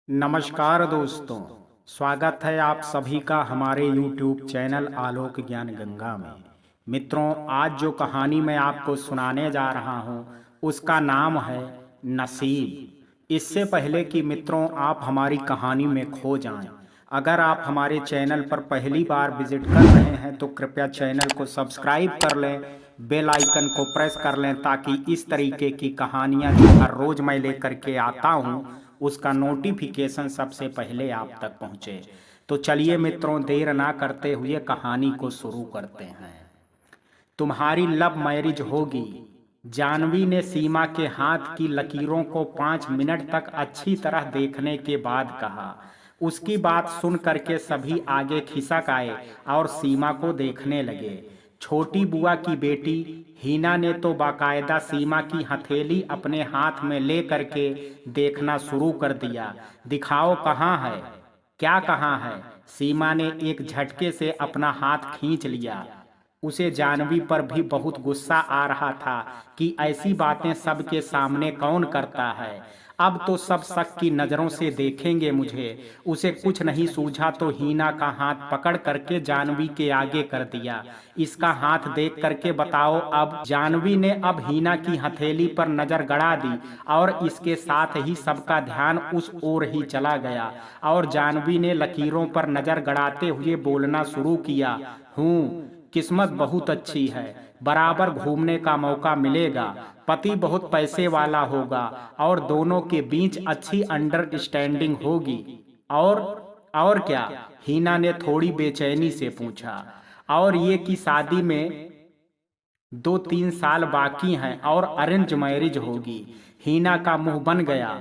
नमस्कार दोस्तों, स्वागत है आप सभी का हमारे YouTube चैनल आलोक ज्ञान गंगा में। मित्रों, आज जो कहानी मैं आपको सुनाने जा रहा हूँ उसका नाम है नसीब। इससे पहले कि मित्रों आप हमारी कहानी में खो जाएं, अगर आप हमारे चैनल पर पहली बार विजिट कर रहे हैं तो कृपया चैनल को सब्सक्राइब कर लें, बेल आइकन को प्रेस कर लें ताकि इस तरीके की कहानियाँ जो हर रोज़ मैं लेकर के आता हूँ उसका नोटिफिकेशन सबसे पहले आप तक पहुंचे। तो चलिए मित्रों, देर ना करते हुए कहानी को शुरू करते हैं। तुम्हारी लव मैरिज होगी, जानवी ने सीमा के हाथ की लकीरों को 5 मिनट तक अच्छी तरह देखने के बाद कहा। उसकी बात सुन करके सभी आगे खिसक आए और सीमा को देखने लगे। छोटी बुआ की बेटी हीना ने तो बाकायदा सीमा की हथेली अपने हाथ में ले करके देखना शुरू कर दिया। दिखाओ कहाँ है, क्या कहाँ है? सीमा ने एक झटके से अपना हाथ खींच लिया। उसे जानवी पर भी बहुत गुस्सा आ रहा था कि ऐसी बातें सबके सामने कौन करता है। अब तो सब शक की नजरों से देखेंगे मुझे। उसे कुछ नहीं सूझा तो हीना का हाथ पकड़ करके जानवी के आगे कर दिया। इसका हाथ देख करके बताओ अब। जानवी ने अब हीना की हथेली पर नजर गड़ा दी और इसके साथ ही सबका ध्यान उस ओर ही चला गया और जानवी ने लकीरों पर नजर गड़ाते हुए बोलना शुरू किया। किस्मत बहुत अच्छी है, बराबर घूमने का मौका मिलेगा, पति बहुत पैसे वाला होगा और दोनों के बीच अच्छी अंडरस्टैंडिंग होगी। और क्या? हीना ने थोड़ी बेचैनी से पूछा। और ये कि शादी में 2-3 साल बाकी हैं और अरेंज मैरिज होगी। हीना का मुंह बन गया।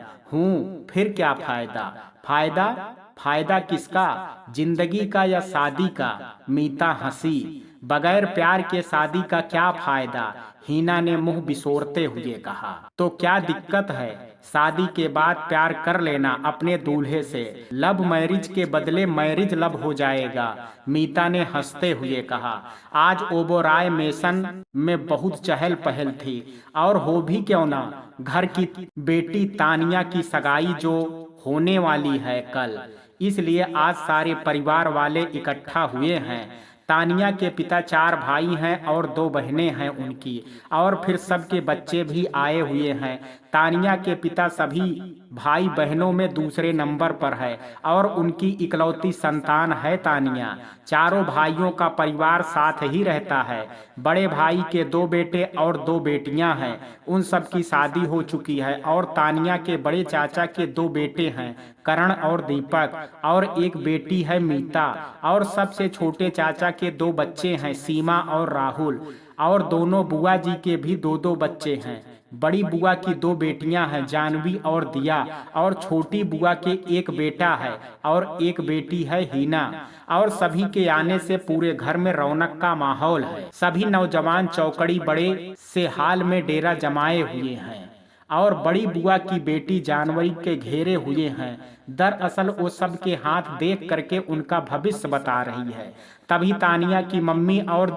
फिर क्या फायदा? फायदा? फायदा किसका, जिंदगी का या शादी का? मीता हंसी। बगैर प्यार के शादी का क्या फायदा? हीना ने मुंह बिसोरते हुए कहा। तो क्या दिक्कत है, शादी के बाद प्यार कर लेना अपने दूल्हे से, लव मैरिज के बदले मैरिज लव हो जाएगा। मीता ने हंसते हुए कहा। आज ओबोराय मेसन में बहुत चहल पहल थी और हो भी क्यों ना, घर की बेटी तानिया की सगाई जो होने वाली है कल, इसलिए आज सारे परिवार वाले इकट्ठा हुए हैं। तानिया के पिता 4 भाई हैं और 2 बहनें हैं उनकी, और फिर सबके बच्चे भी आए हुए हैं। तानिया के पिता सभी भाई बहनों में दूसरे नंबर पर है और उनकी इकलौती संतान है तानिया। चारों भाइयों का परिवार साथ ही रहता है। बड़े भाई के 2 बेटे और 2 बेटियां हैं, उन सब की शादी हो चुकी है और तानिया के बड़े चाचा के 2 बेटे हैं, करण और दीपक, और एक बेटी है मीता, और सबसे छोटे चाचा के 2 बच्चे हैं, सीमा और राहुल, और दोनों बुआ जी के भी 2-2 बच्चे हैं। बड़ी बुआ की 2 बेटियां हैं, जानवी और दिया, और छोटी बुआ के एक बेटा है और एक बेटी है, हीना। और सभी के आने से पूरे घर में रौनक का माहौल है। सभी नौजवान चौकड़ी बड़े से हाल में डेरा जमाए हुए हैं और बड़ी बुआ की बेटी जानवी के घेरे हुए हैं। दरअसल वो सबके हाथ देख करके उनका भविष्य बता रही है। तभी तानिया की मम्मी और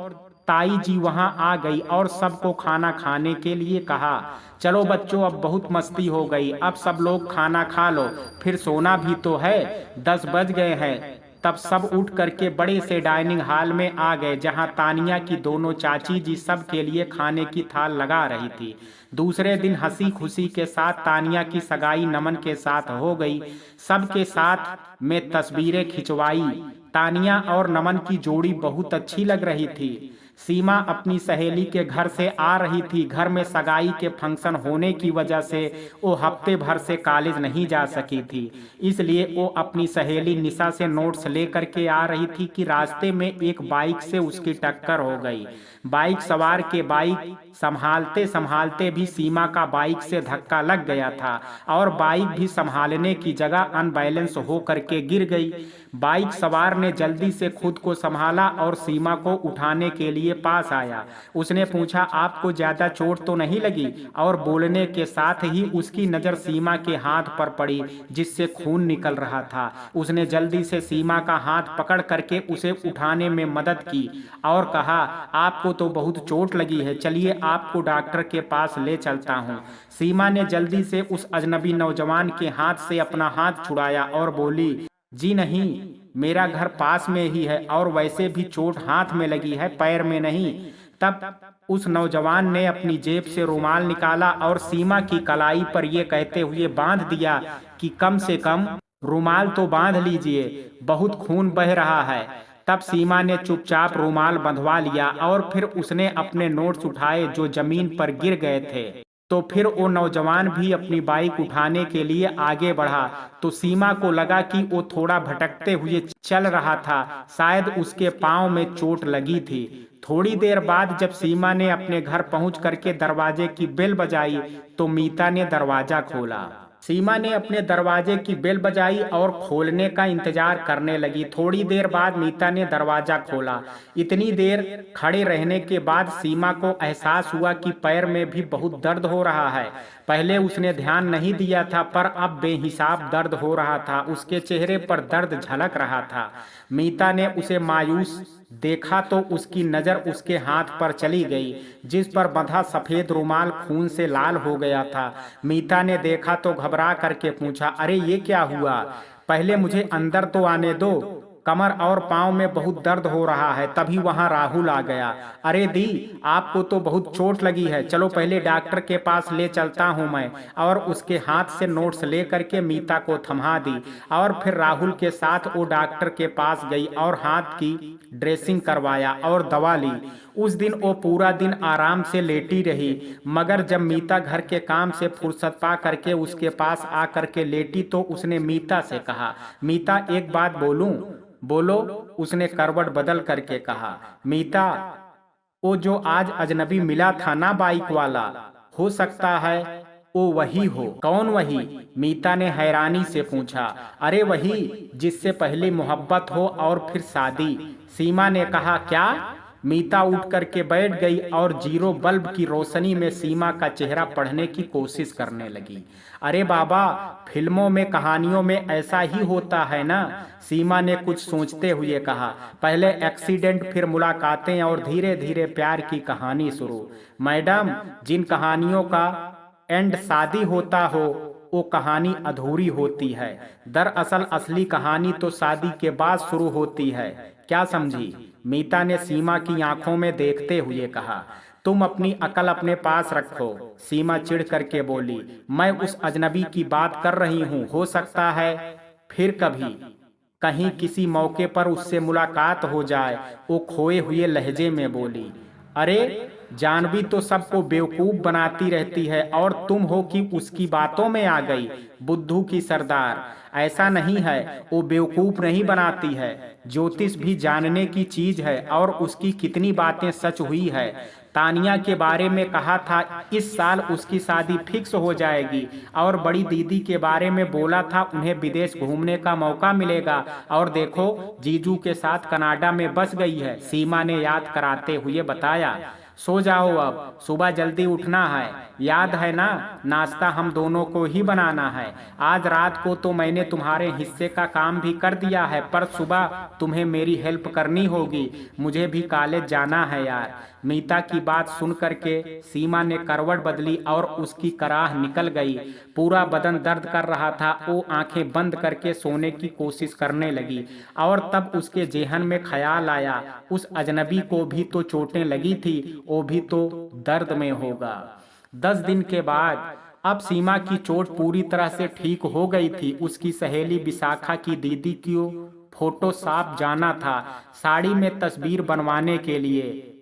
ताई जी वहां आ गई और सबको खाना खाने के लिए कहा। चलो बच्चों, अब बहुत मस्ती हो गई, अब सब लोग खाना खा लो, फिर सोना भी तो है, 10 बज गए हैं। तब सब उठ करके बड़े से डाइनिंग हॉल में आ गए जहां तानिया की दोनों चाची जी सब के लिए खाने की थाल लगा रही थी। दूसरे दिन हंसी खुशी के साथ तानिया की सगाई नमन के साथ हो गई। सबके साथ में तस्वीरें खिंचवाई। तानिया और नमन की जोड़ी बहुत अच्छी लग रही थी। सीमा अपनी सहेली के घर से आ रही थी। घर में सगाई के फंक्शन होने की वजह से वो हफ्ते भर से कॉलेज नहीं जा सकी थी, इसलिए वो अपनी सहेली निशा से नोट्स लेकर के आ रही थी कि रास्ते में एक बाइक से उसकी टक्कर हो गई। बाइक सवार के बाइक संभालते संभालते भी सीमा का बाइक से धक्का लग गया था और बाइक भी संभालने की जगह अनबैलेंस हो करके गिर गई। बाइक सवार ने जल्दी से खुद को संभाला और सीमा को उठाने के लिए पास आया। उसने पूछा, आपको ज्यादा चोट तो नहीं लगी? और बोलने के साथ ही उसकी नजर सीमा के हाथ पर पड़ी जिससे खून निकल रहा था। उसने जल्दी से सीमा का हाथ पकड़ करके उसे उठाने में मदद की और कहा, आपको तो बहुत चोट लगी है, चलिए आपको डॉक्टर के पास ले चलता हूँ। सीमा ने जल्दी से उस अजनबी नौजवान के हाथ से अपना हाथ छुड़ाया और बोली, जी नहीं, मेरा घर पास में ही है और वैसे भी चोट हाथ में लगी है, पैर में नहीं। तब उस नौजवान ने अपनी जेब से रुमाल निकाला और सीमा की कलाई पर यह कहते हुए बांध दिया कि कम से कम रुमाल तो बांध लीजिए, बहुत खून बह रहा है। तब सीमा ने चुपचाप रुमाल बंधवा लिया और फिर उसने अपने नोट्स उठाए जो जमीन पर गिर गए थे। तो फिर वो नौजवान भी अपनी बाइक उठाने के लिए आगे बढ़ा तो सीमा को लगा कि वो थोड़ा भटकते हुए चल रहा था, शायद उसके पांव में चोट लगी थी। थोड़ी देर बाद जब सीमा ने अपने घर पहुंच करके दरवाजे की बेल बजाई तो मीता ने दरवाजा खोला। सीमा ने अपने दरवाजे की बेल बजाई और खोलने का इंतजार करने लगी। थोड़ी देर बाद मीता ने दरवाजा खोला। इतनी देर खड़े रहने के बाद सीमा को एहसास हुआ कि पैर में भी बहुत दर्द हो रहा है। पहले उसने ध्यान नहीं दिया था पर अब बेहिसाब दर्द हो रहा था। उसके चेहरे पर दर्द झलक रहा था। मीता ने उसे मायूस देखा तो उसकी नजर उसके हाथ पर चली गई जिस पर बंधा सफेद रुमाल खून से लाल हो गया था। मीता ने देखा तो घबरा करके पूछा, अरे ये क्या हुआ? पहले मुझे अंदर तो आने दो, कमर और पांव में बहुत दर्द हो रहा है। तभी वहां राहुल आ गया। अरे दी, आपको तो बहुत चोट लगी है, चलो पहले डॉक्टर के पास ले चलता हूं मैं। और उसके हाथ से नोट्स ले करके मीता को थमा दी और फिर राहुल के साथ वो डॉक्टर के पास गई और हाथ की ड्रेसिंग करवाया और दवा ली। उस दिन वो पूरा दिन आराम से लेटी रही, मगर जब मीता घर के काम से फुर्सत पा करके उसके पास आ करके लेटी तो उसने मीता से कहा, मीता एक बात बोलूं? बोलो, उसने करवट बदल करके कहा। मीता, वो जो आज अजनबी मिला था ना बाइक वाला, हो सकता है वो वही हो। कौन वही? मीता ने हैरानी से पूछा। अरे वही जिससे पहले मोहब्बत हो और फिर शादी। सीमा ने कहा। क्या? मीता उठ करके बैठ गई और जीरो बल्ब की रोशनी में सीमा का चेहरा पढ़ने की कोशिश करने लगी। अरे बाबा, फिल्मों में कहानियों में ऐसा ही होता है ना? सीमा ने कुछ सोचते हुए कहा। पहले एक्सीडेंट, फिर मुलाकातें और धीरे धीरे प्यार की कहानी शुरू। मैडम, जिन कहानियों का एंड शादी होता हो वो कहानी अधूरी होती है। दरअसल असली कहानी तो शादी के बाद शुरू होती है, क्या समझी? मीता ने सीमा की आंखों में देखते हुए कहा। तुम अपनी अकल अपने पास रखो, सीमा चिढ़ करके बोली। मैं उस अजनबी की बात कर रही हूँ। हो सकता है फिर कभी कहीं किसी मौके पर उससे मुलाकात हो जाए, वो खोए हुए लहजे में बोली। अरे जानवी तो सबको बेवकूफ बनाती रहती है और तुम हो कि उसकी बातों में आ गई। बुद्धू की सरदार, ऐसा नहीं है, वो बेवकूफ नहीं बनाती है। ज्योतिष भी जानने की चीज है और उसकी कितनी बातें सच हुई है। तानिया के बारे में कहा था इस साल उसकी शादी फिक्स हो जाएगी और बड़ी दीदी के बारे में बोला था उन्हें विदेश घूमने का मौका मिलेगा और देखो जीजू के साथ कनाडा में बस गई है, सीमा ने याद कराते हुए बताया। सो जाओ, अब सुबह जल्दी उठना है, याद है ना? नाश्ता हम दोनों को ही बनाना है। आज रात को तो मैंने तुम्हारे हिस्से का काम भी कर दिया है पर सुबह तुम्हें मेरी हेल्प करनी होगी, मुझे भी कॉलेज जाना है यार। मीता की बात सुन करके सीमा ने करवट बदली और उसकी कराह निकल गई। पूरा बदन दर्द कर रहा था। वो आंखें बंद करके सोने की कोशिश करने लगी और तब उसके जेहन में ख्याल आया उस अजनबी को भी तो चोटें लगी थी, वो भी तो दर्द में होगा। 10 दिन के बाद अब सीमा की चोट पूरी तरह से ठीक हो गई थी। उसकी सहेली विशाखा की दीदी की फोटो साफ जाना था साड़ी में तस्वीर बनवाने के लिए,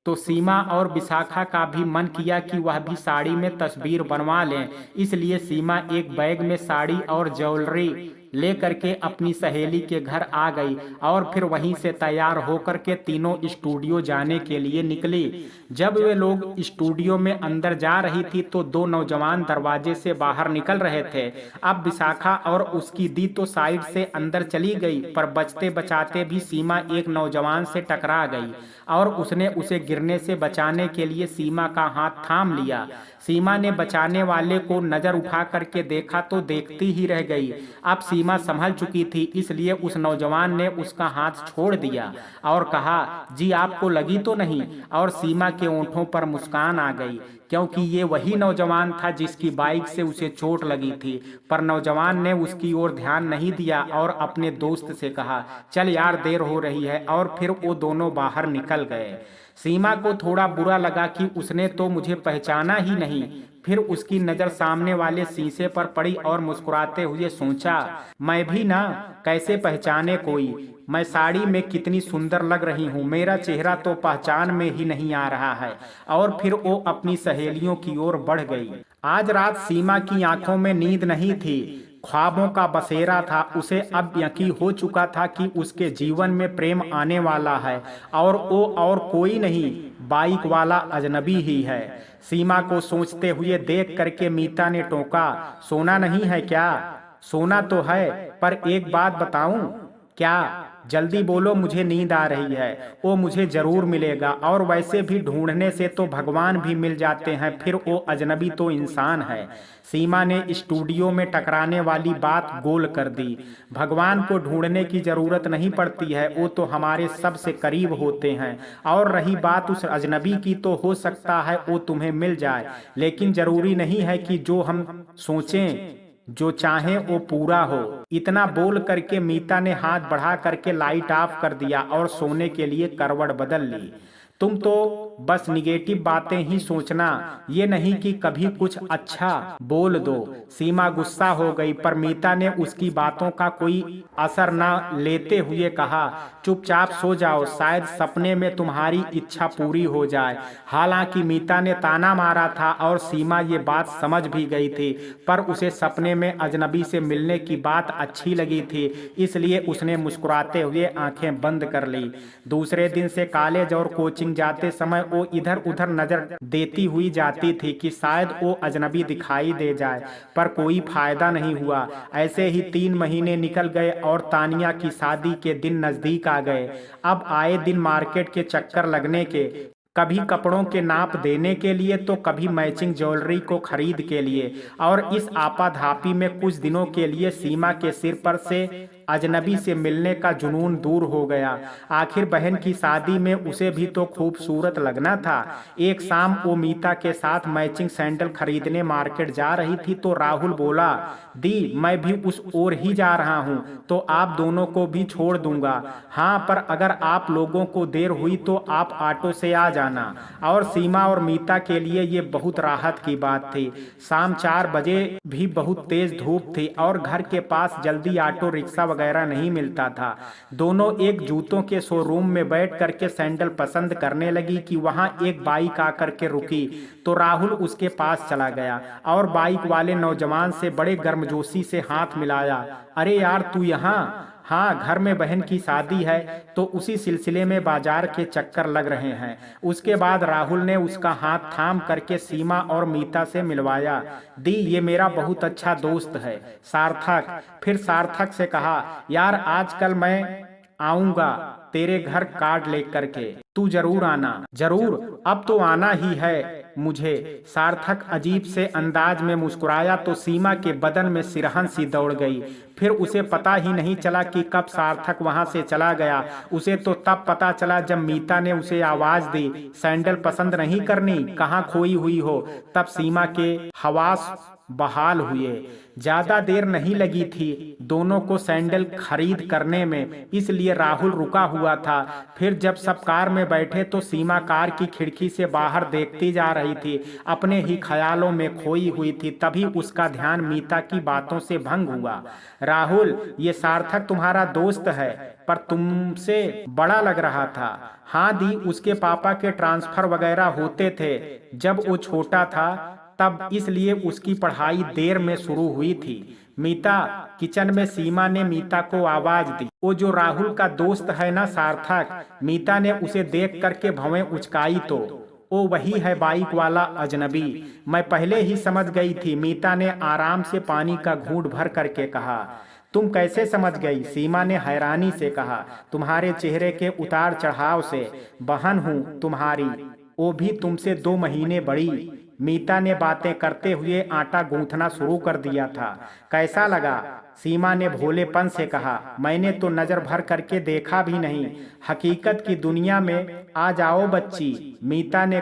तो सीमा और विशाखा का भी मन किया कि वह भी साड़ी में तस्वीर बनवा लें। इसलिए सीमा एक बैग में साड़ी और ज्वेलरी ले करके अपनी सहेली के घर आ गई और फिर वहीं से तैयार होकर के तीनों स्टूडियो जाने के लिए निकली। जब वे लोग स्टूडियो में अंदर जा रही थी तो 2 नौजवान दरवाजे से बाहर निकल रहे थे। अब विशाखा और उसकी दी तो साइड से अंदर चली गई पर बचते बचाते भी सीमा एक नौजवान से टकरा गई और उसने उसे गिरने से बचाने के लिए सीमा का हाथ थाम लिया। सीमा ने बचाने वाले को नजर उठा करके देखा तो देखती ही रह गई। अब सीमा संभल चुकी थी, इसलिए उस नौजवान ने उसका हाथ छोड़ दिया और कहा, जी आपको लगी तो नहीं? और सीमा के होंठों पर मुस्कान आ गई, क्योंकि ये वही नौजवान था जिसकी बाइक से उसे चोट लगी थी। पर नौजवान ने उसकी ओर ध्यान नहीं दिया और अपने दोस्त से कहा, चल यार देर हो रही है, और फिर वो दोनों बाहर निकल गए। सीमा को थोड़ा बुरा लगा कि उसने तो मुझे पहचाना ही नहीं। फिर उसकी नजर सामने वाले शीशे पर पड़ी और मुस्कुराते हुए सोचा, मैं भी ना कैसे पहचाने कोई, मैं साड़ी में कितनी सुंदर लग रही हूँ, मेरा चेहरा तो पहचान में ही नहीं आ रहा है। और फिर वो अपनी सहेलियों की ओर बढ़ गई। आज रात सीमा की आंखों में नींद नहीं थी, ख्वाबों का बसेरा था। उसे अब यकीन हो चुका था कि उसके जीवन में प्रेम आने वाला है, और वो और कोई नहीं, बाइक वाला अजनबी ही है। सीमा को सोचते हुए देख करके मीता ने टोका, सोना नहीं है क्या? सोना तो है, पर एक बात बताऊं? क्या? जल्दी बोलो, मुझे नींद आ रही है। वो मुझे जरूर मिलेगा, और वैसे भी ढूंढने से तो भगवान भी मिल जाते हैं, फिर वो अजनबी तो इंसान है। सीमा ने स्टूडियो में टकराने वाली बात गोल कर दी। भगवान को ढूंढने की जरूरत नहीं पड़ती है, वो तो हमारे सबसे करीब होते हैं। और रही बात उस अजनबी की, तो हो सकता है वो तुम्हें मिल जाए, लेकिन जरूरी नहीं है कि जो हम सोचें, जो चाहें वो पूरा हो। इतना बोल करके मीता ने हाथ बढ़ा करके लाइट ऑफ कर दिया और सोने के लिए करवट बदल ली। तुम तो बस निगेटिव बातें ही सोचना, ये नहीं कि कभी कुछ अच्छा बोल दो। सीमा गुस्सा हो गई, पर मीता ने उसकी बातों का कोई असर न लेते हुए कहा, चुपचाप सो जाओ, शायद सपने में तुम्हारी इच्छा पूरी हो जाए। हालांकि मीता ने ताना मारा था और सीमा ये बात समझ भी गई थी, पर उसे सपने में अजनबी से मिलने की बात अच्छी लगी थी, इसलिए उसने मुस्कुराते हुए आंखें बंद कर ली। दूसरे दिन से कॉलेज और कोचिंग जाते समय वो इधर उधर नजर देती हुई जाती थी कि शायद वो अजनबी दिखाई दे जाए, पर कोई फायदा नहीं हुआ। ऐसे ही 3 महीने निकल गए और तानिया की शादी के दिन नजदीक आ गए। अब आए दिन मार्केट के चक्कर लगने के, कभी कपड़ों के नाप देने के लिए, तो कभी मैचिंग ज्वेलरी को खरीद के लिए। और इस आपाधापी में कुछ दिनों के लिए सीमा के सिर पर से अजनबी से मिलने का जुनून दूर हो गया। आखिर बहन की शादी में उसे भी तो खूबसूरत लगना था। एक शाम वो मीता के साथ मैचिंग सैंडल खरीदने मार्केट जा रही थी, तो राहुल बोला, दी मैं भी उस ओर ही जा रहा हूँ, तो आप दोनों को भी छोड़ दूंगा। हाँ, पर अगर आप लोगों को देर हुई तो आप ऑटो से आ जाना। और सीमा और मीता के लिए ये बहुत राहत की बात थी। शाम 4 बजे भी बहुत तेज धूप थी और घर के पास जल्दी ऑटो रिक्शा वगैरह नहीं मिलता था। दोनों एक जूतों के शोरूम में बैठ करके सैंडल पसंद करने लगी कि वहां एक बाइक आकर के रुकी, तो राहुल उसके पास चला गया और बाइक वाले नौजवान से बड़े गर्मजोशी से हाथ मिलाया। अरे यार, तू यहाँ? हाँ, घर में बहन की शादी है, तो उसी सिलसिले में बाजार के चक्कर लग रहे हैं। उसके बाद राहुल ने उसका हाथ थाम करके सीमा और मीता से मिलवाया। दी, ये मेरा बहुत अच्छा दोस्त है, सार्थक। फिर सार्थक से कहा, यार आजकल मैं आऊंगा तेरे घर कार्ड लेकर के, तू जरूर आना। जरूर, अब तो आना ही है मुझे। सार्थक अजीब से अंदाज में मुस्कुराया तो सीमा के बदन में सिरहन सी दौड़ गई। फिर उसे पता ही नहीं चला कि कब सार्थक वहां से चला गया। उसे तो तब पता चला जब मीता ने उसे आवाज दी, सैंडल पसंद नहीं करनी, कहाँ खोई हुई हो। तब सीमा के हवास बहाल हुए। ज्यादा देर नहीं लगी थी दोनों को सैंडल खरीद करने में, इसलिए राहुल रुका हुआ था। फिर जब सब कार में बैठे तो सीमा कार की खिड़की से बाहर देखती जा रही थी, अपने ही ख्यालों में खोई हुई थी। तभी उसका ध्यान मीता की बातों से भंग हुआ। राहुल, ये सार्थक तुम्हारा दोस्त है, पर तुमसे बड़ा लग रहा था। हाँ दी, उसके पापा के ट्रांसफर वगैरह होते थे जब वो छोटा था, तब इसलिए उसकी पढ़ाई देर में शुरू हुई थी। मीता, किचन में सीमा ने मीता को आवाज दी। वो जो राहुल का दोस्त है ना सार्थक। मीता ने उसे देख करके भवें उचकाई तो वो वही है बाइक वाला अजनबी। मैं पहले ही समझ गई थी, मीता ने आराम से पानी का घूंट भर करके कहा। तुम कैसे समझ गई? सीमा ने हैरानी से कहा। तुम्हारे चेहरे के उतार चढ़ाव से। बहन हूँ तुम्हारी, वो भी तुमसे 2 महीने बड़ी। मीता ने बातें करते हुए आटा गूंथना शुरू कर दिया था। कैसा लगा? सीमा ने भोलेपन से कहा। मैंने तो नजर भर करके देखा भी नहीं। हकीकत की दुनिया में आ जाओ बच्ची। मीता ने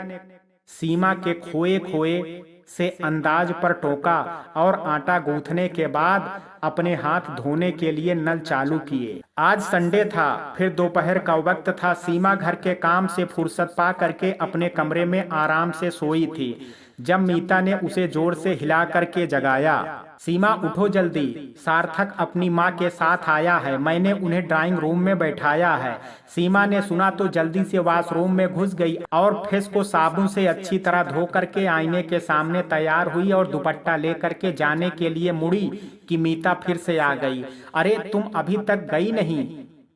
सीमा के खोए खोए से अंदाज पर टोका और आटा गूंथने के बाद अपने हाथ धोने के लिए नल चालू किए। आज संडे था, फिर दोपहर का वक्त था। सीमा घर के काम से फुर्सत पा करके अपने कमरे में आराम से सोई थी जब मीता ने उसे जोर से हिला करके जगाया। सीमा उठो जल्दी, सार्थक अपनी माँ के साथ आया है, मैंने उन्हें ड्राइंग रूम में बैठाया है। सीमा ने सुना तो जल्दी से वॉशरूम में घुस गई और फेस को साबुन से अच्छी तरह धो करके आईने के सामने तैयार हुई और दुपट्टा लेकर के जाने के लिए मुड़ी कि मीता फिर से आ गई। अरे तुम अभी तक गई नहीं?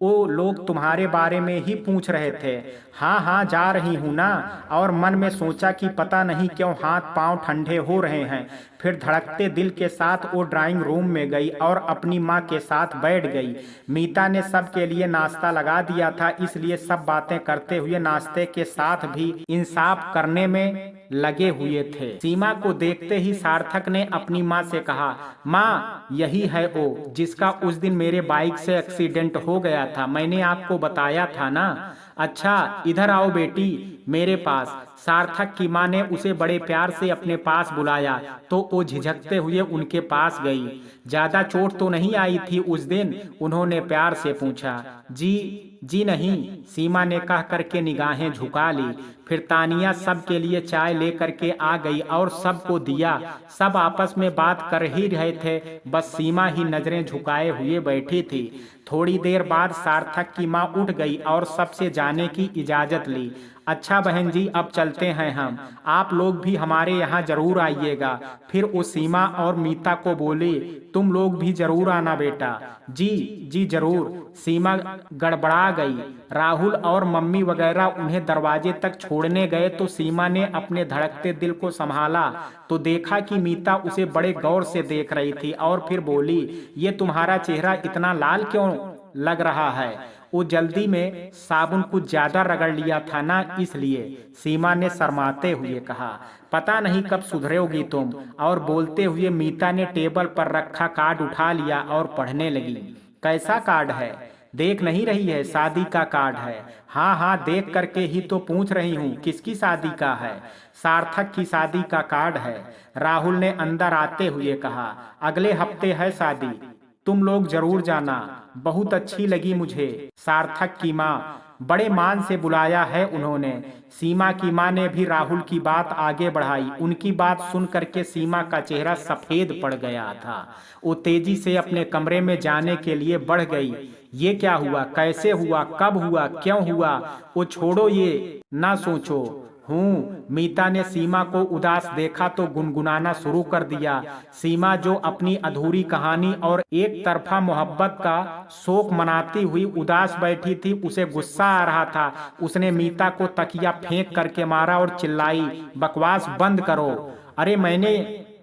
वो लोग तुम्हारे बारे में ही पूछ रहे थे। हाँ हाँ जा रही हूँ ना। और मन में सोचा कि पता नहीं क्यों हाथ पांव ठंडे हो रहे हैं। फिर धड़कते दिल के साथ वो ड्राइंग रूम में गई और अपनी माँ के साथ बैठ गई। मीता ने सबके लिए नाश्ता लगा दिया था, इसलिए सब बातें करते हुए नाश्ते के साथ भी इंसाफ करने में लगे हुए थे। सीमा को देखते ही सार्थक ने अपनी माँ से कहा, माँ यही है वो जिसका उस दिन मेरे बाइक से एक्सीडेंट हो गया था, मैंने आपको बताया था ना। अच्छा इधर आओ बेटी मेरे पास। सार्थक की माँ ने उसे बड़े प्यार से अपने पास बुलाया तो वो झिझकते हुए उनके पास गई। ज्यादा चोट तो नहीं आई थी उस दिन? उन्होंने प्यार से पूछा। जी नहीं, सीमा ने कह करके निगाहें झुका ली। फिर तानिया सब के लिए चाय लेकर के आ गई और सबको दिया। सब आपस में बात कर ही रहे थे, बस सीमा ही नजरें झुकाए हुए बैठी थी। थोड़ी देर बाद सार्थक की माँ उठ गई और सबसे जाने की इजाजत ली। अच्छा बहन जी अब चलते हैं हम, आप लोग भी हमारे यहाँ जरूर आइएगा। फिर वो सीमा और मीता को बोली, तुम लोग भी जरूर आना बेटा। जी जरूर। सीमा गड़बड़ा गई। राहुल और मम्मी वगैरह उन्हें दरवाजे तक छोड़ने गए तो सीमा ने अपने धड़कते दिल को संभाला तो देखा कि मीता उसे बड़े गौर से देख रही थी और फिर बोली, ये तुम्हारा चेहरा इतना लाल क्यों लग रहा है? वो जल्दी में साबुन कुछ ज्यादा रगड़ लिया था ना इसलिए, सीमा ने शर्माते हुए कहा। पता नहीं कब सुधरोगी तुम। और बोलते हुए मीता ने टेबल पर रखा कार्ड उठा लिया और पढ़ने लगी। कैसा कार्ड है? देख नहीं रही है? शादी का कार्ड है। हाँ देख करके ही तो पूछ रही हूँ, किसकी शादी का है? सार्थक की शादी का कार्ड है, राहुल ने अंदर आते हुए कहा। अगले हफ्ते है शादी, तुम लोग जरूर जाना, बहुत अच्छी लगी मुझे। सार्थक की माँ बड़े मान से बुलाया है उन्होंने। सीमा की माँ ने भी राहुल की बात आगे बढ़ाई। उनकी बात सुन करके सीमा का चेहरा सफेद पड़ गया था। वो तेजी से अपने कमरे में जाने के लिए बढ़ गई। ये क्या हुआ? कैसे हुआ? कब हुआ? क्यों हुआ? वो छोड़ो, ये ना सोचो। मीता ने सीमा को उदास देखा तो गुनगुनाना शुरू कर दिया। सीमा जो अपनी अधूरी कहानी और एक तरफा मोहब्बत का शोक मनाती हुई उदास बैठी थी, उसे गुस्सा आ रहा था। उसने मीता को तकिया फेंक करके मारा और चिल्लाई, बकवास बंद करो। अरे मैंने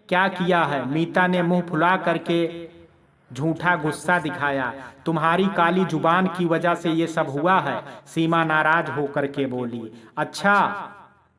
क्या किया है? मीता ने मुंह फुला करके झूठा गुस्सा दिखाया। तुम्हारी काली जुबान की वजह से ये सब हुआ है, सीमा नाराज होकर के बोली। अच्छा,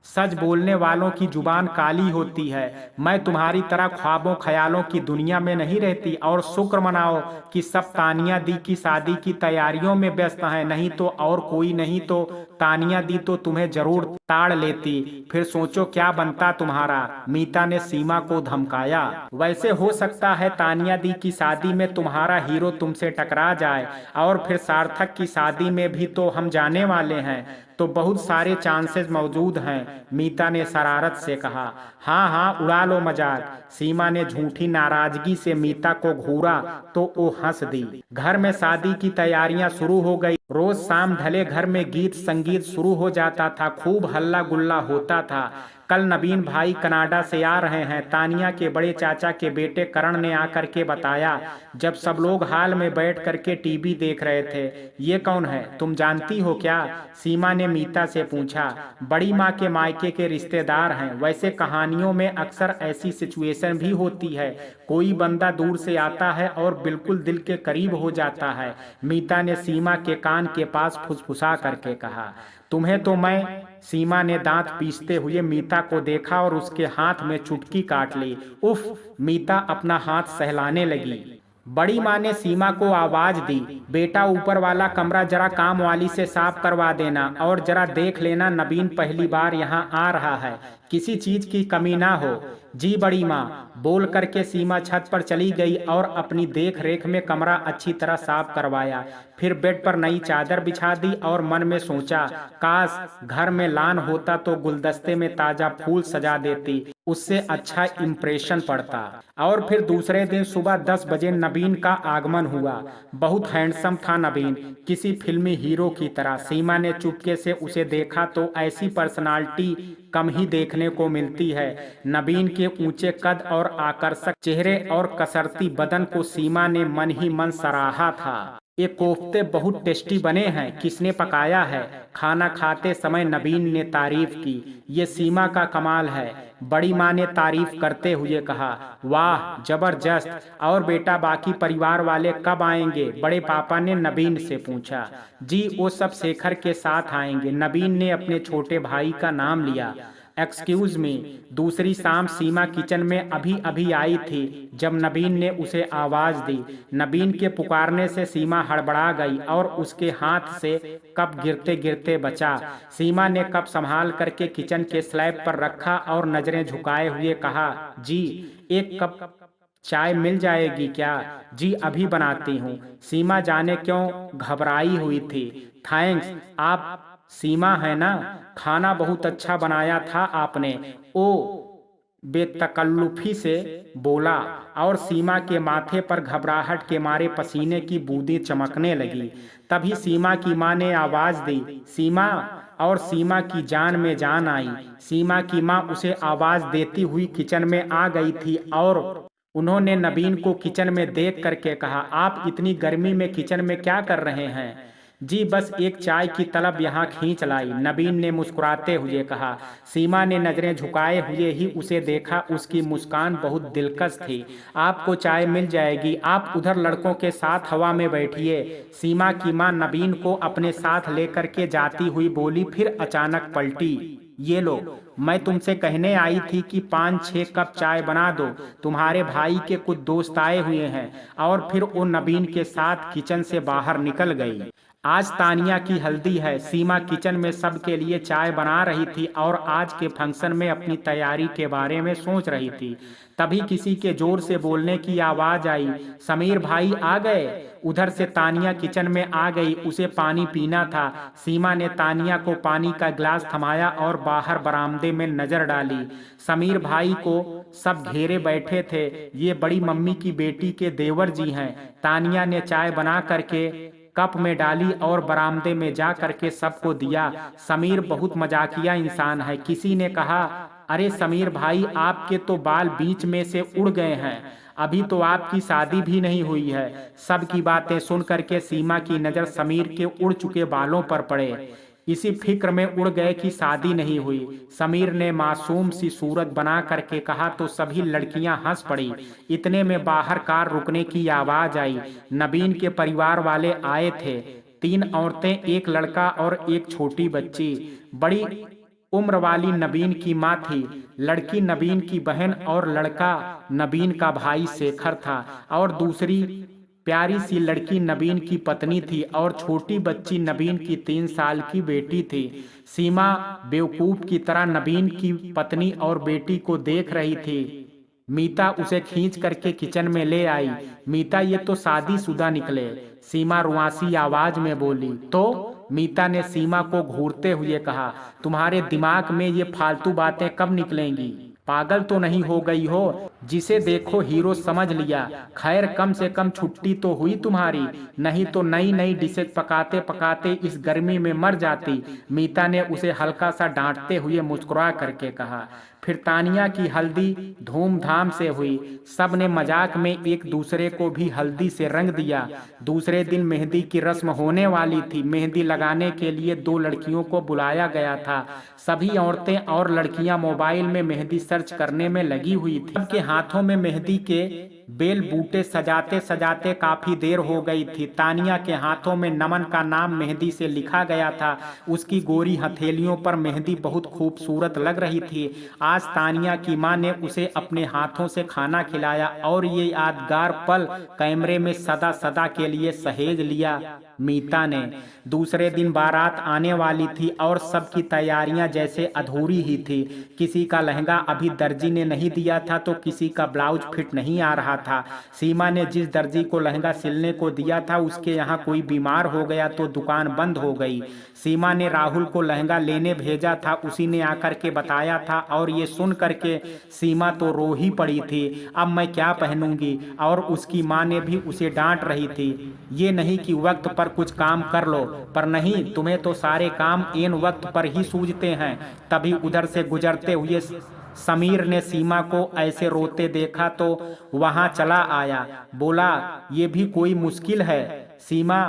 सच बोलने वालों की जुबान काली होती है। मैं तुम्हारी तरह ख्वाबों ख्यालों की दुनिया में नहीं रहती। और शुक्र मनाओ कि सब तानिया दी की शादी की तैयारियों में व्यस्त हैं, नहीं तो और कोई नहीं तो तानिया दी तो तुम्हें जरूर ताड़ लेती, फिर सोचो क्या बनता तुम्हारा। मीता ने सीमा को धमकाया। वैसे हो सकता है तानिया दी की शादी में तुम्हारा हीरो तुमसे टकरा जाए और फिर सार्थक की शादी में भी तो हम जाने वाले हैं, तो बहुत सारे चांसेस मौजूद हैं, मीता ने शरारत से कहा। हाँ उड़ा लो मजाक। सीमा ने झूठी नाराजगी से मीता को घूरा तो वो हंस दी। घर में शादी की तैयारियां शुरू हो गई। रोज शाम ढले घर में गीत संगीत शुरू हो जाता था, खूब हल्ला गुल्ला होता था। कल नवीन भाई कनाडा से आ रहे हैं, तानिया के बड़े चाचा के बेटे करण ने आकर के बताया जब सब लोग हाल में बैठ करके टीवी देख रहे थे। ये कौन है, तुम जानती हो क्या? सीमा ने मीता से पूछा। बड़ी माँ के मायके के रिश्तेदार हैं। वैसे कहानियों में अक्सर ऐसी सिचुएशन भी होती है, कोई बंदा दूर से आता है और बिल्कुल दिल के करीब हो जाता है, मीता ने सीमा के कान के पास फुसफुसा करके कहा। तुम्हें तो मैं सीमा ने दांत पीसते हुए मीता को देखा और उसके हाथ में चुटकी काट ली। उफ! मीता अपना हाथ सहलाने लगी। बड़ी माँ ने सीमा को आवाज दी, बेटा ऊपर वाला कमरा जरा काम वाली से साफ करवा देना और जरा देख लेना नबीन पहली बार यहाँ आ रहा है, किसी चीज की कमी ना हो। जी बड़ी माँ, बोल करके सीमा छत पर चली गई और अपनी देख रेख में कमरा अच्छी तरह साफ करवाया। फिर बेड पर नई चादर बिछा दी और मन में सोचा, काश घर में लान होता तो गुलदस्ते में ताजा फूल सजा देती, उससे अच्छा इम्प्रेशन पड़ता। और फिर दूसरे दिन सुबह 10 बजे नबीन का आगमन हुआ। बहुत हैंडसम था नबीन, किसी फिल्मी हीरो की तरह। सीमा ने चुपके से उसे देखा तो ऐसी पर्सनालिटी कम ही देखने को मिलती है। नबीन के ऊंचे कद और आकर्षक चेहरे और कसरती बदन को सीमा ने मन ही मन सराहा था। ये कोफ्ते बहुत टेस्टी बने हैं, किसने पकाया है? खाना खाते समय नबीन ने तारीफ की। ये सीमा का कमाल है, बड़ी माँ ने तारीफ करते हुए कहा। वाह, जबरदस्त! और बेटा बाकी परिवार वाले कब आएंगे? बड़े पापा ने नबीन से पूछा। जी, वो सब शेखर के साथ आएंगे। नबीन ने अपने छोटे भाई का नाम लिया। Excuse me. दूसरी शाम सीमा किचन में अभी अभी आई थी जब नबीन ने उसे आवाज दी। नबीन के पुकारने से सीमा हड़बड़ा गई और उसके हाथ से कप गिरते गिरते बचा। सीमा ने कप संभाल करके किचन के स्लैब पर रखा और नजरें झुकाए हुए कहा, जी, एक कप चाय मिल जाएगी क्या? जी, अभी बनाती हूँ। सीमा जाने क्यों घबराई हुई थी। थैंक्स, आप सीमा है ना? खाना बहुत अच्छा बनाया था आपने, ओ बेतकल्लुफी से बोला और सीमा के माथे पर घबराहट के मारे पसीने की बूंदें चमकने लगी। तभी सीमा की माँ ने आवाज दी, सीमा! और सीमा की जान में जान आई। सीमा की माँ उसे आवाज देती हुई किचन में आ गई थी और उन्होंने नबीन को किचन में देख करके कहा, आप इतनी गर्मी में किचन में क्या कर रहे हैं? जी, बस एक चाय की तलब यहाँ खींच लाई, नबीन ने मुस्कुराते हुए कहा। सीमा ने नजरें झुकाए हुए ही उसे देखा। उसकी मुस्कान बहुत दिलकश थी। आपको चाय मिल जाएगी, आप उधर लड़कों के साथ हवा में बैठिए। सीमा की माँ नबीन को अपने साथ लेकर के जाती हुई बोली, फिर अचानक पलटी, ये लो, मैं तुमसे कहने आई थी कि 5-6 कप चाय बना दो, तुम्हारे भाई के कुछ दोस्त आए हुए हैं। और फिर वो नबीन के साथ किचन से बाहर निकल गई। आज तानिया की हल्दी है। सीमा किचन में सबके लिए चाय बना रही थी और आज के फंक्शन में अपनी तैयारी के बारे में सोच रही थी। तभी किसी के जोर से बोलने की आवाज आई, समीर भाई आ गए। उधर से तानिया किचन में आ गई, उसे पानी पीना था। सीमा ने तानिया को पानी का गिलास थमाया और बाहर बरामदे में नजर डाली। समीर भाई को सब घेरे बैठे थे। ये बड़ी मम्मी की बेटी के देवर जी हैं। तानिया ने चाय बना करके कप में डाली और बरामदे में जा करके सबको दिया। समीर बहुत मजाकिया इंसान है। किसी ने कहा, अरे समीर भाई, आपके तो बाल बीच में से उड़ गए हैं, अभी तो आपकी शादी भी नहीं हुई है। सबकी बातें सुन करके सीमा की नजर समीर के उड़ चुके बालों पर पड़े। इसी फिक्र में उड़ गए कि शादी नहीं हुई। समीर ने मासूम सी सूरत बना करके कहा तो सभी लड़कियां हंस पड़ी। इतने में बाहर कार रुकने की आवाज आई। नबीन के परिवार वाले आए थे। 3 औरतें, एक लड़का और एक छोटी बच्ची। बड़ी उम्र वाली नबीन की माँ थी, लड़की नबीन की बहन और लड़का नबीन का भाई शेखर था और दूसरी प्यारी सी लड़की नबीन की पत्नी थी और छोटी बच्ची नबीन की 3 साल की बेटी थी। सीमा बेवकूफ की तरह नबीन की पत्नी और बेटी को देख रही थी। मीता उसे खींच करके किचन में ले आई। मीता, ये तो शादीशुदा निकले, सीमा रुआसी आवाज में बोली। तो मीता ने सीमा को घूरते हुए कहा, तुम्हारे दिमाग में ये फालतू बातें कब निकलेंगी? पागल तो नहीं हो गई हो? जिसे देखो हीरो समझ लिया। खैर, कम से कम छुट्टी तो हुई तुम्हारी, नहीं तो नई नई डिशेज पकाते पकाते इस गर्मी में मर जाती। मीता ने उसे हल्का सा डांटते हुए मुस्कुरा करके कहा। फिर तानिया की हल्दी धूमधाम से हुई। सब ने मजाक में एक दूसरे को भी हल्दी से रंग दिया। दूसरे दिन मेहंदी की रस्म होने वाली थी। मेहंदी लगाने के लिए 2 लड़कियों को बुलाया गया था। सभी औरतें और लड़कियां मोबाइल में मेहंदी सर्च करने में लगी हुई थी। सबके हाथों में मेहंदी के बेल बूटे सजाते सजाते काफी देर हो गई थी। तानिया के हाथों में नमन का नाम मेहंदी से लिखा गया था। उसकी गोरी हथेलियों पर मेहंदी बहुत खूबसूरत लग रही थी। आज तानिया की मां ने उसे अपने हाथों से खाना खिलाया और ये यादगार पल कैमरे में सदा सदा के लिए सहेज लिया। मीता ने दूसरे दिन बारात आने वाली थी और सबकी तैयारियां जैसे अधूरी ही थी। किसी का लहंगा अभी दर्जी ने नहीं दिया था तो किसी का ब्लाउज फिट नहीं आ रहा था। सीमा ने जिस दर्जी को लहंगा सिलने को दिया था उसके यहाँ कोई बीमार हो गया तो दुकान बंद हो गई। सीमा ने राहुल को लहंगा लेने भेजा था, उसी ने आकर के बताया था और ये सुन करके सीमा तो रो ही पड़ी थी। अब मैं क्या पहनूंगी, और उसकी माँ ने भी उसे डांट रही थी। ये नहीं कि वक्त पर कुछ काम कर लो, पर नहीं, तुम्हें तो सारे काम एन वक्त पर ही सूझते हैं। तभी उधर से गुजरते हुए समीर ने सीमा को ऐसे रोते देखा तो वहां चला आया। बोला, ये भी कोई मुश्किल है सीमा,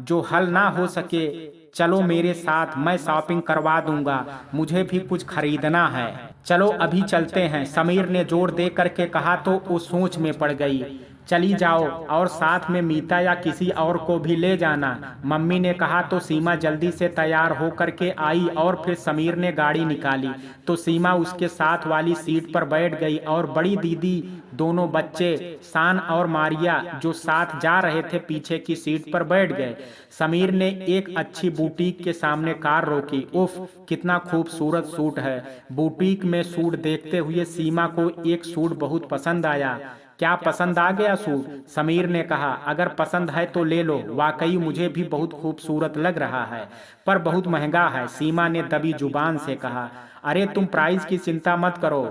जो हल ना हो सके। चलो मेरे साथ, मैं शॉपिंग करवा दूंगा, मुझे भी कुछ खरीदना है। चलो अभी चलते हैं, समीर ने जोर दे करके कहा तो वो सोच में पड़ गई। चली जाओ और साथ में मीता या किसी और को भी ले जाना, मम्मी ने कहा तो सीमा जल्दी से तैयार हो करके आई और फिर समीर ने गाड़ी निकाली तो सीमा उसके साथ वाली सीट पर बैठ गई और बड़ी दीदी, दोनों बच्चे शान और मारिया जो साथ जा रहे थे पीछे की सीट पर बैठ गए। समीर ने एक अच्छी बुटीक के सामने कार रोकी। उफ, कितना खूबसूरत सूट है। बुटीक में सूट देखते हुए सीमा को एक सूट बहुत पसंद आया। क्या पसंद आ गया सूट? समीर ने कहा, अगर पसंद है तो ले लो, वाकई मुझे भी बहुत खूबसूरत लग रहा है, पर बहुत महंगा है, सीमा ने दबी जुबान से कहा। अरे तुम प्राइस की चिंता मत करो,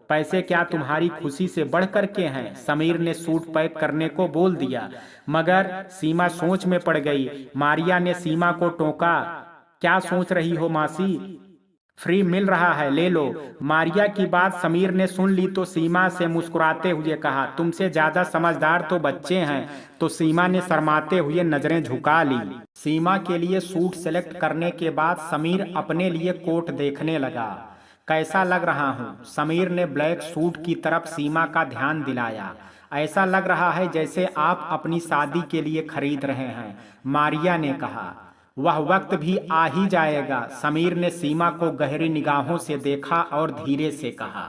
पैसे क्या तुम्हारी खुशी से बढ़ कर के हैं, समीर ने सूट पैक करने को बोल दिया। मगर सीमा सोच में पड़ गई। मारिया ने सीमा को टोका, क्या सोच रही हो मासी, फ्री मिल रहा है, ले लो। मारिया की बात समीर ने सुन ली तो सीमा से मुस्कुराते हुए कहा, तुमसे ज्यादा समझदार तो बच्चे हैं। तो सीमा ने शर्माते हुए नजरें झुका ली। सीमा के लिए सूट सेलेक्ट करने के बाद समीर अपने लिए कोट देखने लगा। कैसा लग रहा हूँ? समीर ने ब्लैक सूट की तरफ सीमा का ध्यान दिलाया। ऐसा लग रहा है जैसे आप अपनी शादी के लिए खरीद रहे हैं, मारिया ने कहा। वह वक्त भी आ ही जाएगा, समीर ने सीमा को गहरी निगाहों से देखा और धीरे से कहा।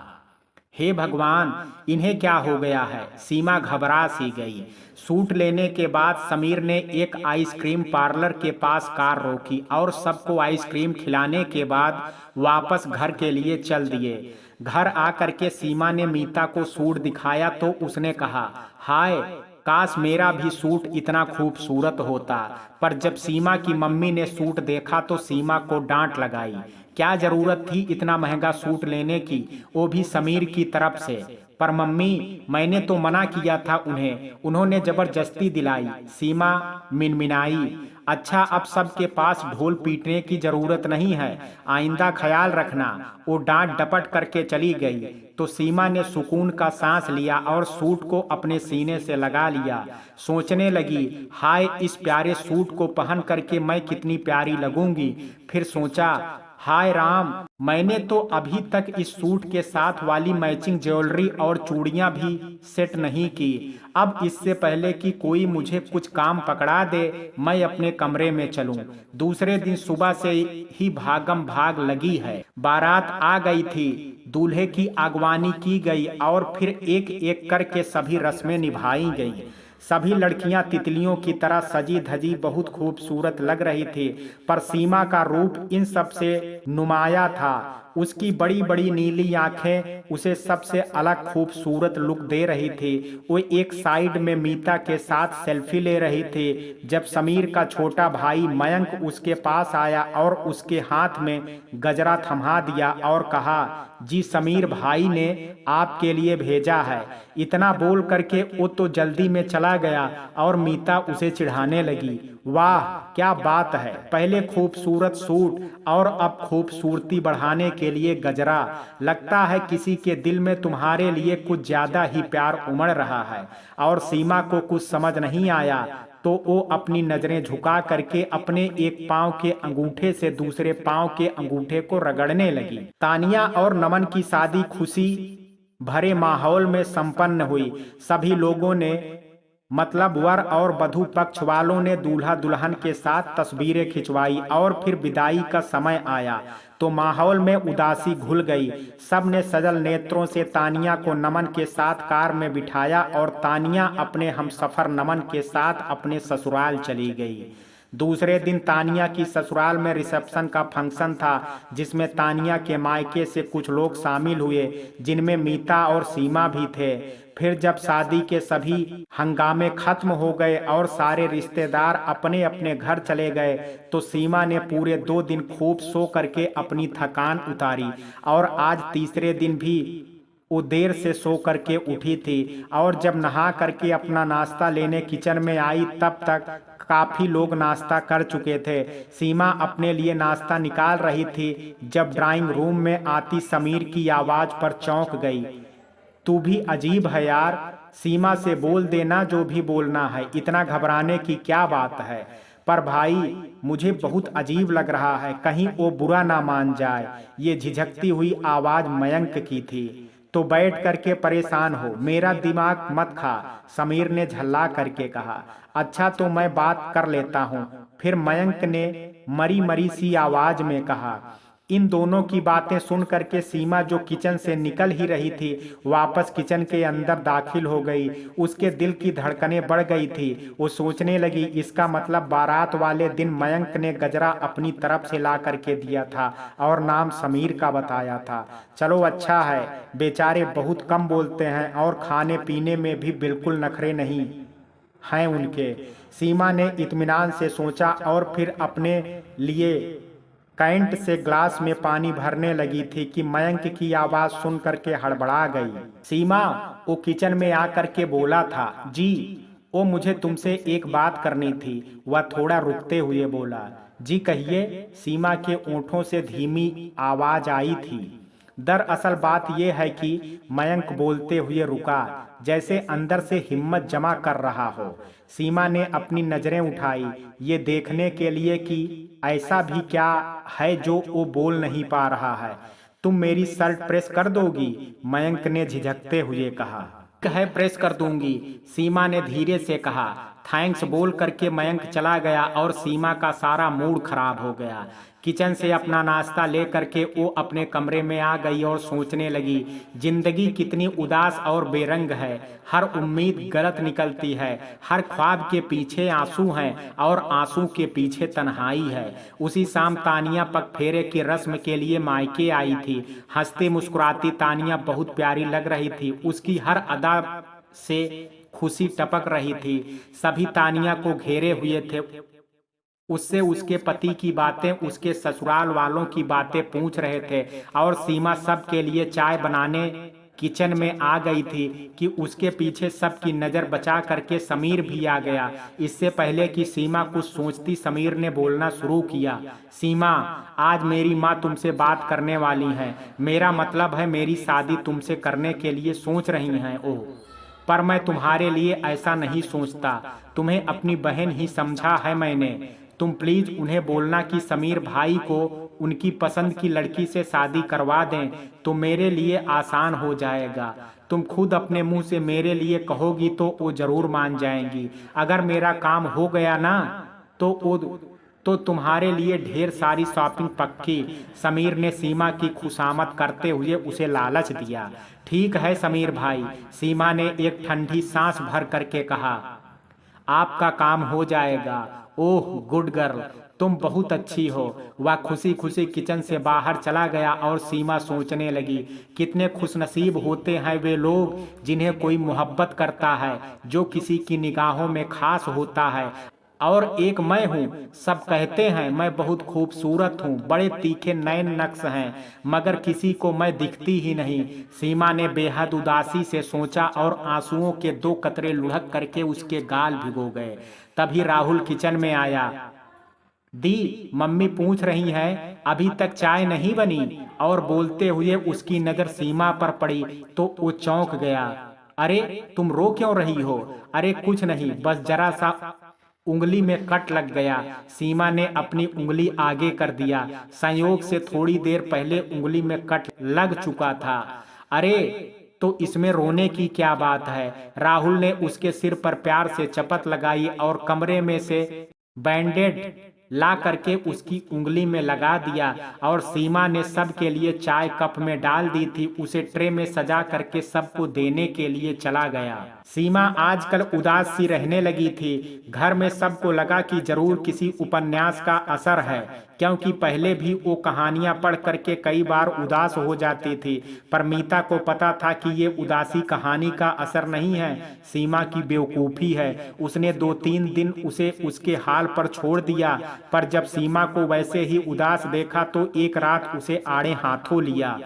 हे भगवान, इन्हें क्या हो गया है? सीमा घबरा सी गई। सूट लेने के बाद समीर ने एक आइसक्रीम पार्लर के पास कार रोकी और सबको आइसक्रीम खिलाने के बाद वापस घर के लिए चल दिए। घर आकर के सीमा ने मीता को सूट दिखाया तो उसने कहा, हाय, काश मेरा भी सूट इतना खूबसूरत होता। पर जब सीमा की मम्मी ने सूट देखा तो सीमा को डांट लगाई। क्या जरूरत थी इतना महंगा सूट लेने की, वो भी समीर की तरफ से? पर मम्मी, मैंने तो मना किया था उन्हें, उन्होंने जबरदस्ती दिलाई, सीमा मिनमिनाई। अच्छा, अब सबके पास ढोल पीटने की जरूरत नहीं है, आइंदा ख्याल रखना। वो डांट डपट करके चली गई तो सीमा ने सुकून का सांस लिया और सूट को अपने सीने से लगा लिया। सोचने लगी, हाय, इस प्यारे सूट को पहन करके मैं कितनी प्यारी लगूंगी। फिर सोचा, हाय राम, मैंने तो अभी तक इस सूट के साथ वाली मैचिंग ज्वेलरी और चूड़ियां भी सेट नहीं की। अब इससे पहले कि कोई मुझे कुछ काम पकड़ा दे, मैं अपने कमरे में चलूं। दूसरे दिन सुबह से ही भागम भाग लगी है। बारात आ गई थी, दूल्हे की अगवानी की गई और फिर एक एक करके सभी रस्में निभाई गई। सभी लड़कियां तितलियों की तरह सजी धजी बहुत खूबसूरत लग रही थी, पर सीमा का रूप इन सब से नुमाया था। उसकी बड़ी बड़ी नीली आंखें उसे सबसे अलग खूबसूरत लुक दे रही थी। वो एक साइड में मीता के साथ सेल्फी ले रही थी जब समीर का छोटा भाई मयंक उसके पास आया और उसके हाथ में गजरा थमा दिया और कहा, जी समीर भाई ने आपके लिए भेजा है। इतना बोल करके वो तो जल्दी में चला गया और मीता उसे चिढ़ाने लगी। वाह, क्या बात है, पहले खूबसूरत सूट और अब खूबसूरती बढ़ाने के लिए गजरा। लगता है किसी के दिल में तुम्हारे लिए कुछ ज्यादा ही प्यार उमड़ रहा है। और सीमा को कुछ समझ नहीं आया तो वो अपनी नजरें झुका करके अपने एक पांव के अंगूठे से दूसरे पांव के अंगूठे को रगड़ने लगी। तानिया और नमन की शादी खुशी भरे माहौल में संपन्न हुई। सभी लोगों ने मतलब वर और वधू पक्ष वालों ने दूल्हा दुल्हन के साथ तस्वीरें खिंचवाई और फिर विदाई का समय आया तो माहौल में उदासी घुल गई। सब ने सजल नेत्रों से तानिया को नमन के साथ कार में बिठाया और तानिया अपने हमसफर नमन के साथ अपने ससुराल चली गई। दूसरे दिन तानिया की ससुराल में रिसेप्शन का फंक्शन था जिसमें तानिया के मायके से कुछ लोग शामिल हुए जिनमें मीता और सीमा भी थे। फिर जब शादी के सभी हंगामे खत्म हो गए और सारे रिश्तेदार अपने अपने घर चले गए तो सीमा ने पूरे 2 दिन खूब सो करके अपनी थकान उतारी और आज तीसरे दिन भी वो देर से सो करके उठी थी और जब नहा करके अपना नाश्ता लेने किचन में आई तब तक काफी लोग नाश्ता कर चुके थे। सीमा अपने लिए नाश्ता निकाल रही थी जब ड्राइंग रूम में आती समीर की आवाज पर चौंक गई। तू भी अजीब है यार, सीमा से बोल देना जो भी बोलना है, इतना घबराने की क्या बात है। पर भाई मुझे बहुत अजीब लग रहा है, कहीं वो बुरा ना मान जाए। ये झिझकती हुई आवाज मयंक की थी। तो बैठ करके परेशान हो, मेरा दिमाग मत खा, समीर ने झल्ला करके कहा। अच्छा तो मैं बात कर लेता हूँ, फिर मयंक ने मरी मरी सी आवाज में कहा। इन दोनों की बातें सुन करके सीमा जो किचन से निकल ही रही थी वापस किचन के अंदर दाखिल हो गई। उसके दिल की धड़कनें बढ़ गई थी। वो सोचने लगी इसका मतलब बारात वाले दिन मयंक ने गजरा अपनी तरफ से ला करके दिया था और नाम समीर का बताया था। चलो अच्छा है, बेचारे बहुत कम बोलते हैं और खाने पीने में भी बिल्कुल नखरे नहीं हैं उनके। सीमा ने इत्मीनान से सोचा और फिर अपने लिए कैंट से ग्लास में पानी भरने लगी थी कि मयंक की आवाज सुन करके हड़बड़ा गई। सीमा वो किचन में आकर के बोला था। जी वो मुझे तुमसे एक बात करनी थी, वह थोड़ा रुकते हुए बोला। जी कहिए, सीमा के ओंठों से धीमी आवाज आई थी। दरअसल बात यह है कि मयंक बोलते हुए रुका जैसे अंदर से हिम्मत जमा कर रहा हो। सीमा ने अपनी नजरें उठाई ये देखने के लिए कि ऐसा भी क्या है जो वो बोल नहीं पा रहा है। तुम मेरी शर्ट प्रेस कर दोगी? मयंक ने झिझकते हुए कहा। है प्रेस कर दूंगी, सीमा ने धीरे से कहा। थैंक्स बोल करके मयंक चला गया और सीमा का सारा मूड खराब हो गया। किचन से अपना नाश्ता ले करके वो अपने कमरे में आ गई और सोचने लगी जिंदगी कितनी उदास और बेरंग है। हर उम्मीद गलत निकलती है, हर ख्वाब के पीछे आंसू हैं और आंसू के पीछे तन्हाई है। उसी शाम तानिया पग फेरे की रस्म के लिए मायके आई थी। हंसती मुस्कुराती तानिया बहुत प्यारी लग रही थी। उसकी हर अदा से खुशी टपक रही थी। सभी तानिया को घेरे हुए थे। उससे उसके पति की बातें, उसके ससुराल वालों की बातें पूछ रहे थे और सीमा सब के लिए चाय बनाने किचन में आ गई थी कि उसके पीछे सबकी नज़र बचा करके समीर भी आ गया। इससे पहले कि सीमा कुछ सोचती समीर ने बोलना शुरू किया। सीमा, आज मेरी माँ तुमसे बात करने वाली है। मेरा मतलब है मेरी शादी तुमसे करने के लिए सोच रही हैं। ओह, पर मैं तुम्हारे लिए ऐसा नहीं सोचता। तुम्हें अपनी बहन ही समझा है मैंने। तुम प्लीज उन्हें बोलना कि समीर भाई को उनकी पसंद की लड़की से शादी करवा दें तो मेरे लिए आसान हो जाएगा। तुम खुद अपने मुंह से मेरे लिए कहोगी तो वो जरूर मान जाएंगी। अगर मेरा काम हो गया ना तो तुम्हारे लिए ढेर सारी शॉपिंग पक्की। समीर ने सीमा की खुशामद करते हुए उसे लालच दिया। ठीक है समीर भाई, सीमा ने एक ठंडी सांस भर करके कहा। आपका काम हो जाएगा। ओह गुड गर्ल, तुम बहुत अच्छी हो। वह खुशी खुशी किचन से बाहर चला गया और सीमा सोचने लगी कितने खुशनसीब होते हैं वे लोग जिन्हें कोई मोहब्बत करता है, जो किसी की निगाहों में खास होता है। और एक मैं हूँ, सब कहते हैं मैं बहुत खूबसूरत हूँ, बड़े तीखे नैन नक्श हैं, मगर किसी को मैं दिखती ही नहीं। सीमा ने बेहद उदासी से सोचा और आंसुओं के 2 कतरे लुढ़क करके उसके गाल भिगो गए। तभी राहुल किचन में आया। दी, मम्मी पूछ रही हैं अभी तक चाय नहीं बनी। और बोलते हुए उसकी नजर सीमा पर पड़ी तो वो चौंक गया। अरे तुम रो क्यों रही हो? अरे कुछ नहीं, बस जरा सा उंगली में कट लग गया। सीमा ने अपनी उंगली आगे कर दिया। संयोग से थोड़ी देर पहले उंगली में कट लग चुका था। अरे तो इसमें रोने की क्या बात है। राहुल ने उसके सिर पर प्यार से चपत लगाई और कमरे में से बैंडेड ला करके उसकी उंगली में लगा दिया। और सीमा ने सबके लिए चाय कप में डाल दी थी, उसे ट्रे में सजा करके सबको देने के लिए चला गया। सीमा आजकल उदास सी रहने लगी थी। घर में सबको लगा कि जरूर किसी उपन्यास का असर है, क्योंकि पहले भी वो कहानियां पढ़ करके कई बार उदास हो जाती थी। पर मीता को पता था कि ये उदासी कहानी का असर नहीं है, सीमा की बेवकूफ़ी है। उसने 2-3 दिन उसे उसके हाल पर छोड़ दिया, पर जब सीमा को वैसे ही उदास देखा तो एक रात उसे आड़े हाथों लिया।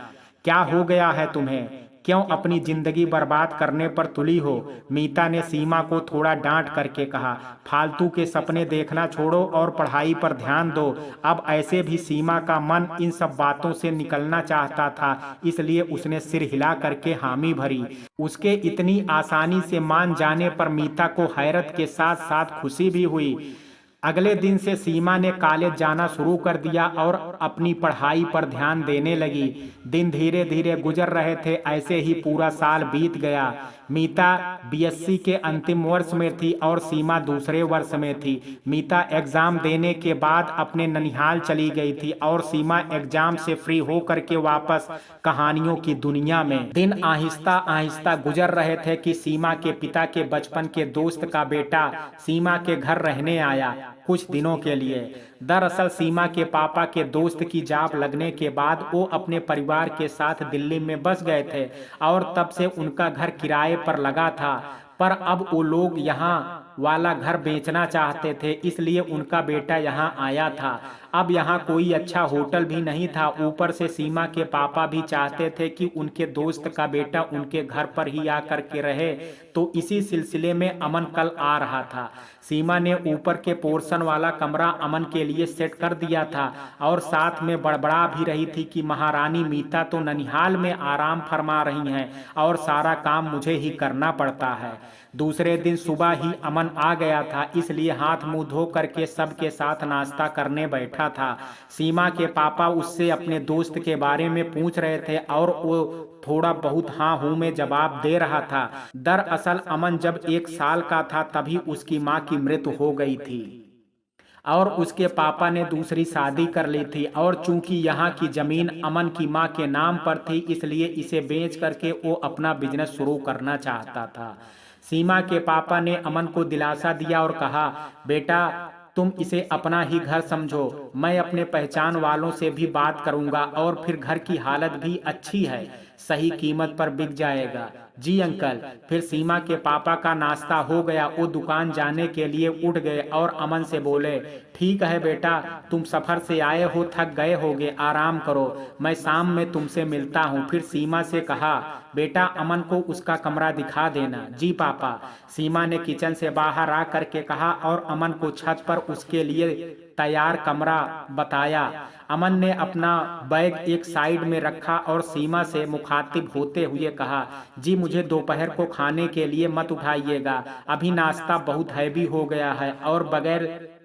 क्या हो गया है तुम्हें? क्यों अपनी जिंदगी बर्बाद करने पर तुली हो? मीता ने सीमा को थोड़ा डांट करके कहा। फालतू के सपने देखना छोड़ो और पढ़ाई पर ध्यान दो। अब ऐसे भी सीमा का मन इन सब बातों से निकलना चाहता था, इसलिए उसने सिर हिला करके हामी भरी। उसके इतनी आसानी से मान जाने पर मीता को हैरत के साथ साथ खुशी भी हुई। अगले दिन से सीमा ने कॉलेज जाना शुरू कर दिया और अपनी पढ़ाई पर ध्यान देने लगी। दिन धीरे धीरे गुजर रहे थे, ऐसे ही पूरा साल बीत गया। मीता बीएससी के अंतिम वर्ष में थी और सीमा दूसरे वर्ष में थी। मीता एग्जाम देने के बाद अपने ननिहाल चली गई थी और सीमा एग्जाम से फ्री होकर के वापस कहानियों की दुनिया में। दिन आहिस्ता आहिस्ता गुजर रहे थे कि सीमा के पिता के बचपन के दोस्त का बेटा सीमा के घर रहने आया कुछ दिनों के लिए। दरअसल सीमा के पापा के दोस्त की जॉब लगने के बाद वो अपने परिवार के साथ दिल्ली में बस गए थे और तब से उनका घर किराए पर लगा था। पर अब वो लोग यहाँ वाला घर बेचना चाहते थे, इसलिए उनका बेटा यहाँ आया था। अब यहाँ कोई अच्छा होटल भी नहीं था, ऊपर से सीमा के पापा भी चाहते थे कि उनके दोस्त का बेटा उनके घर पर ही आकर के रहे। तो इसी सिलसिले में अमन कल आ रहा था। सीमा ने ऊपर के पोर्शन वाला कमरा अमन के लिए सेट कर दिया था और साथ में बड़बड़ा भी रही थी कि महारानी मीता तो ननिहाल में आराम फरमा रही हैं और सारा काम मुझे ही करना पड़ता है। दूसरे दिन सुबह ही अमन आ गया था, इसलिए हाथ मुंह धो करके सबके साथ नाश्ता करने बैठा था। सीमा के पापा उससे अपने दोस्त के बारे में पूछ रहे थे और वो थोड़ा बहुत हाँ हूँ में जवाब दे रहा था। दरअसल अमन जब 1 साल का था तभी उसकी माँ की मृत्यु हो गई थी और उसके पापा ने दूसरी शादी कर ली थी। और चूंकि यहाँ की जमीन अमन की माँ के नाम पर थी, इसलिए इसे बेच करके वो अपना बिजनेस शुरू करना चाहता था। सीमा के पापा ने अमन को दिलासा दिया और कहा, बेटा तुम इसे अपना ही घर समझो, मैं अपने पहचान वालों से भी बात करूंगा और फिर घर की हालत भी अच्छी है, सही कीमत पर बिक जाएगा। जी अंकल। फिर सीमा के पापा का नाश्ता हो गया, वो दुकान जाने के लिए उठ गए और अमन से बोले, ठीक है बेटा, तुम सफर से आए हो, थक गए होगे, आराम करो, मैं शाम में तुमसे मिलता हूँ। फिर सीमा से कहा, बेटा अमन को उसका कमरा दिखा देना। जी पापा। सीमा ने किचन से बाहर आ करके कहा और अमन को छत पर उसके लिए तैयार कमरा बताया। अमन ने अपना बैग एक साइड में रखा और सीमा से मुखातिब होते हुए कहा, जी मुझे दोपहर को खाने के लिए मत उठाइएगा, अभी नाश्ता बहुत हैवी हो गया है। और बगैर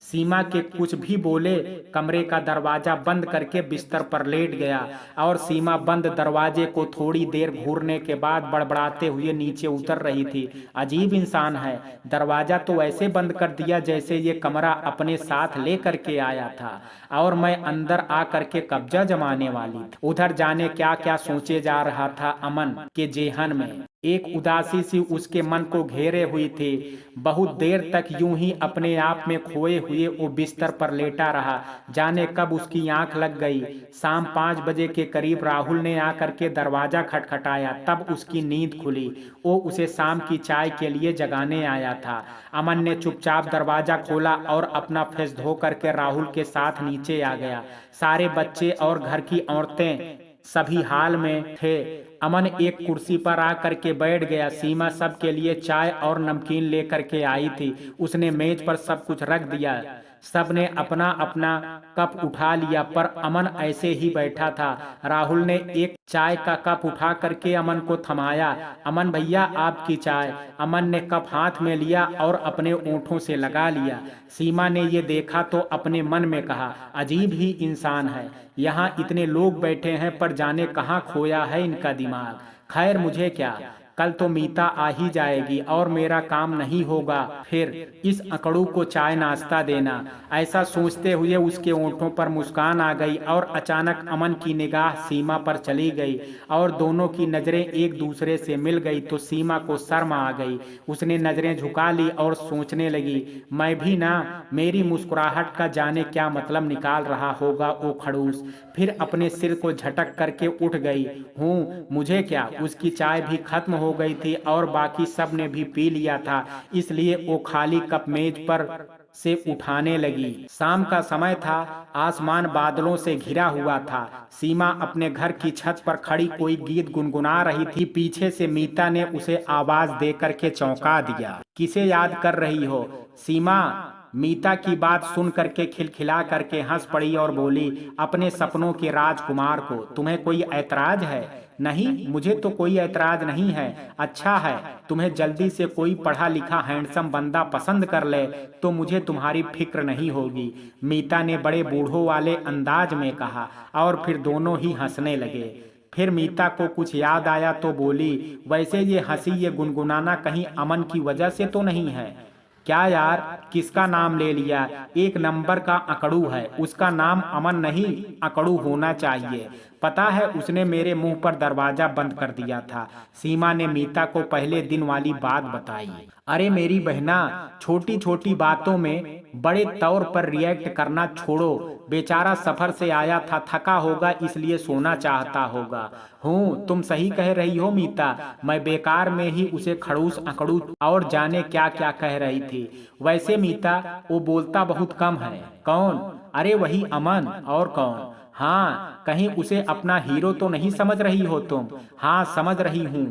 सीमा के कुछ भी बोले कमरे का दरवाजा बंद करके बिस्तर पर लेट गया और सीमा बंद दरवाजे को थोड़ी देर घूरने के बाद बड़बड़ाते हुए नीचे उतर रही थी। अजीब इंसान है, दरवाजा तो ऐसे बंद कर दिया जैसे ये कमरा अपने साथ ले करके आया था और मैं अंदर आ करके कब्जा जमाने वाली थी। उधर जाने क्या क्या सोचे जा रहा था अमन के जेहन में। एक उदासी सी उसके मन को घेरे हुई थी। बहुत देर तक यूं ही अपने आप में खोए हुए वो बिस्तर पर लेटा रहा। जाने कब उसकी आंख लग गई। शाम 5 बजे के करीब राहुल ने आकर के दरवाजा खटखटाया, तब उसकी नींद खुली। वो उसे शाम की चाय के लिए जगाने आया था। अमन ने चुपचाप दरवाजा खोला और अपना फेस धो करके राहुल के साथ नीचे आ गया। सारे बच्चे और घर की औरतें सभी हाल में थे। अमन एक कुर्सी पर आकर के बैठ गया। सीमा सबके लिए चाय और नमकीन लेकर के आई थी। उसने मेज पर सब कुछ रख दिया। सबने अपना अपना कप उठा लिया, पर अमन ऐसे ही बैठा था। राहुल ने एक चाय का कप उठा करके अमन को थमाया। अमन भैया आपकी चाय। अमन ने कप हाथ में लिया और अपने ओंठों से लगा लिया। सीमा ने ये देखा तो अपने मन में कहा, अजीब ही इंसान है, यहाँ इतने लोग बैठे हैं पर जाने कहाँ खोया है इनका दिमाग। खैर मुझे क्या, कल तो मीता आ ही जाएगी और मेरा काम नहीं होगा फिर इस अकड़ू को चाय नाश्ता देना। ऐसा सोचते हुए उसके ओंठों पर मुस्कान आ गई और अचानक अमन की निगाह सीमा पर चली गई और दोनों की नजरें एक दूसरे से मिल गई तो सीमा को शर्म आ गई। उसने नजरें झुका ली और सोचने लगी, मैं भी ना, मेरी मुस्कुराहट का जाने क्या मतलब निकाल रहा होगा वो खड़ूस। फिर अपने सिर को झटक करके उठ गई। हूँ मुझे क्या, उसकी चाय भी खत्म हो गई थी और बाकी सब ने भी पी लिया था, इसलिए वो खाली कप मेज पर से उठाने लगी। शाम का समय था, आसमान बादलों से घिरा हुआ था। सीमा अपने घर की छत पर खड़ी कोई गीत गुनगुना रही थी। पीछे से मीता ने उसे आवाज दे करके चौंका दिया। किसे याद कर रही हो? सीमा मीता की बात सुन करके खिलखिला करके हंस पड़ी और बोली, अपने सपनों के राजकुमार को। तुम्हें कोई ऐतराज है? नहीं, मुझे तो कोई ऐतराज नहीं है। अच्छा है, तुम्हें जल्दी से कोई पढ़ा लिखा हैंडसम बंदा पसंद कर ले तो मुझे तुम्हारी फिक्र नहीं होगी, मीता ने बड़े बूढ़ों वाले अंदाज में कहा और फिर दोनों ही हंसने लगे। फिर मीता को कुछ याद आया तो बोली, वैसे ये हंसी, ये गुनगुनाना कहीं अमन की वजह से तो नहीं है? क्या यार, किसका नाम ले लिया? एक नंबर का अकड़ू है, उसका नाम अमन नहीं अकड़ू होना चाहिए। पता है उसने मेरे मुंह पर दरवाजा बंद कर दिया था। सीमा ने मीता को पहले दिन वाली बात बताई। अरे मेरी बहना, छोटी छोटी बातों में बड़े तौर पर रिएक्ट करना छोड़ो। बेचारा सफर से आया था, थका होगा इसलिए सोना चाहता होगा। हूँ, तुम सही कह रही हो मीता, मैं बेकार में ही उसे खड़ूस अकड़ू और जाने क्या क्या कह रही थी। वैसे मीता, वो बोलता बहुत कम है। कौन? अरे वही अमन, और कौन? हाँ, कहीं उसे अपना हीरो तो नहीं समझ रही हो तुम? हाँ समझ रही हूँ।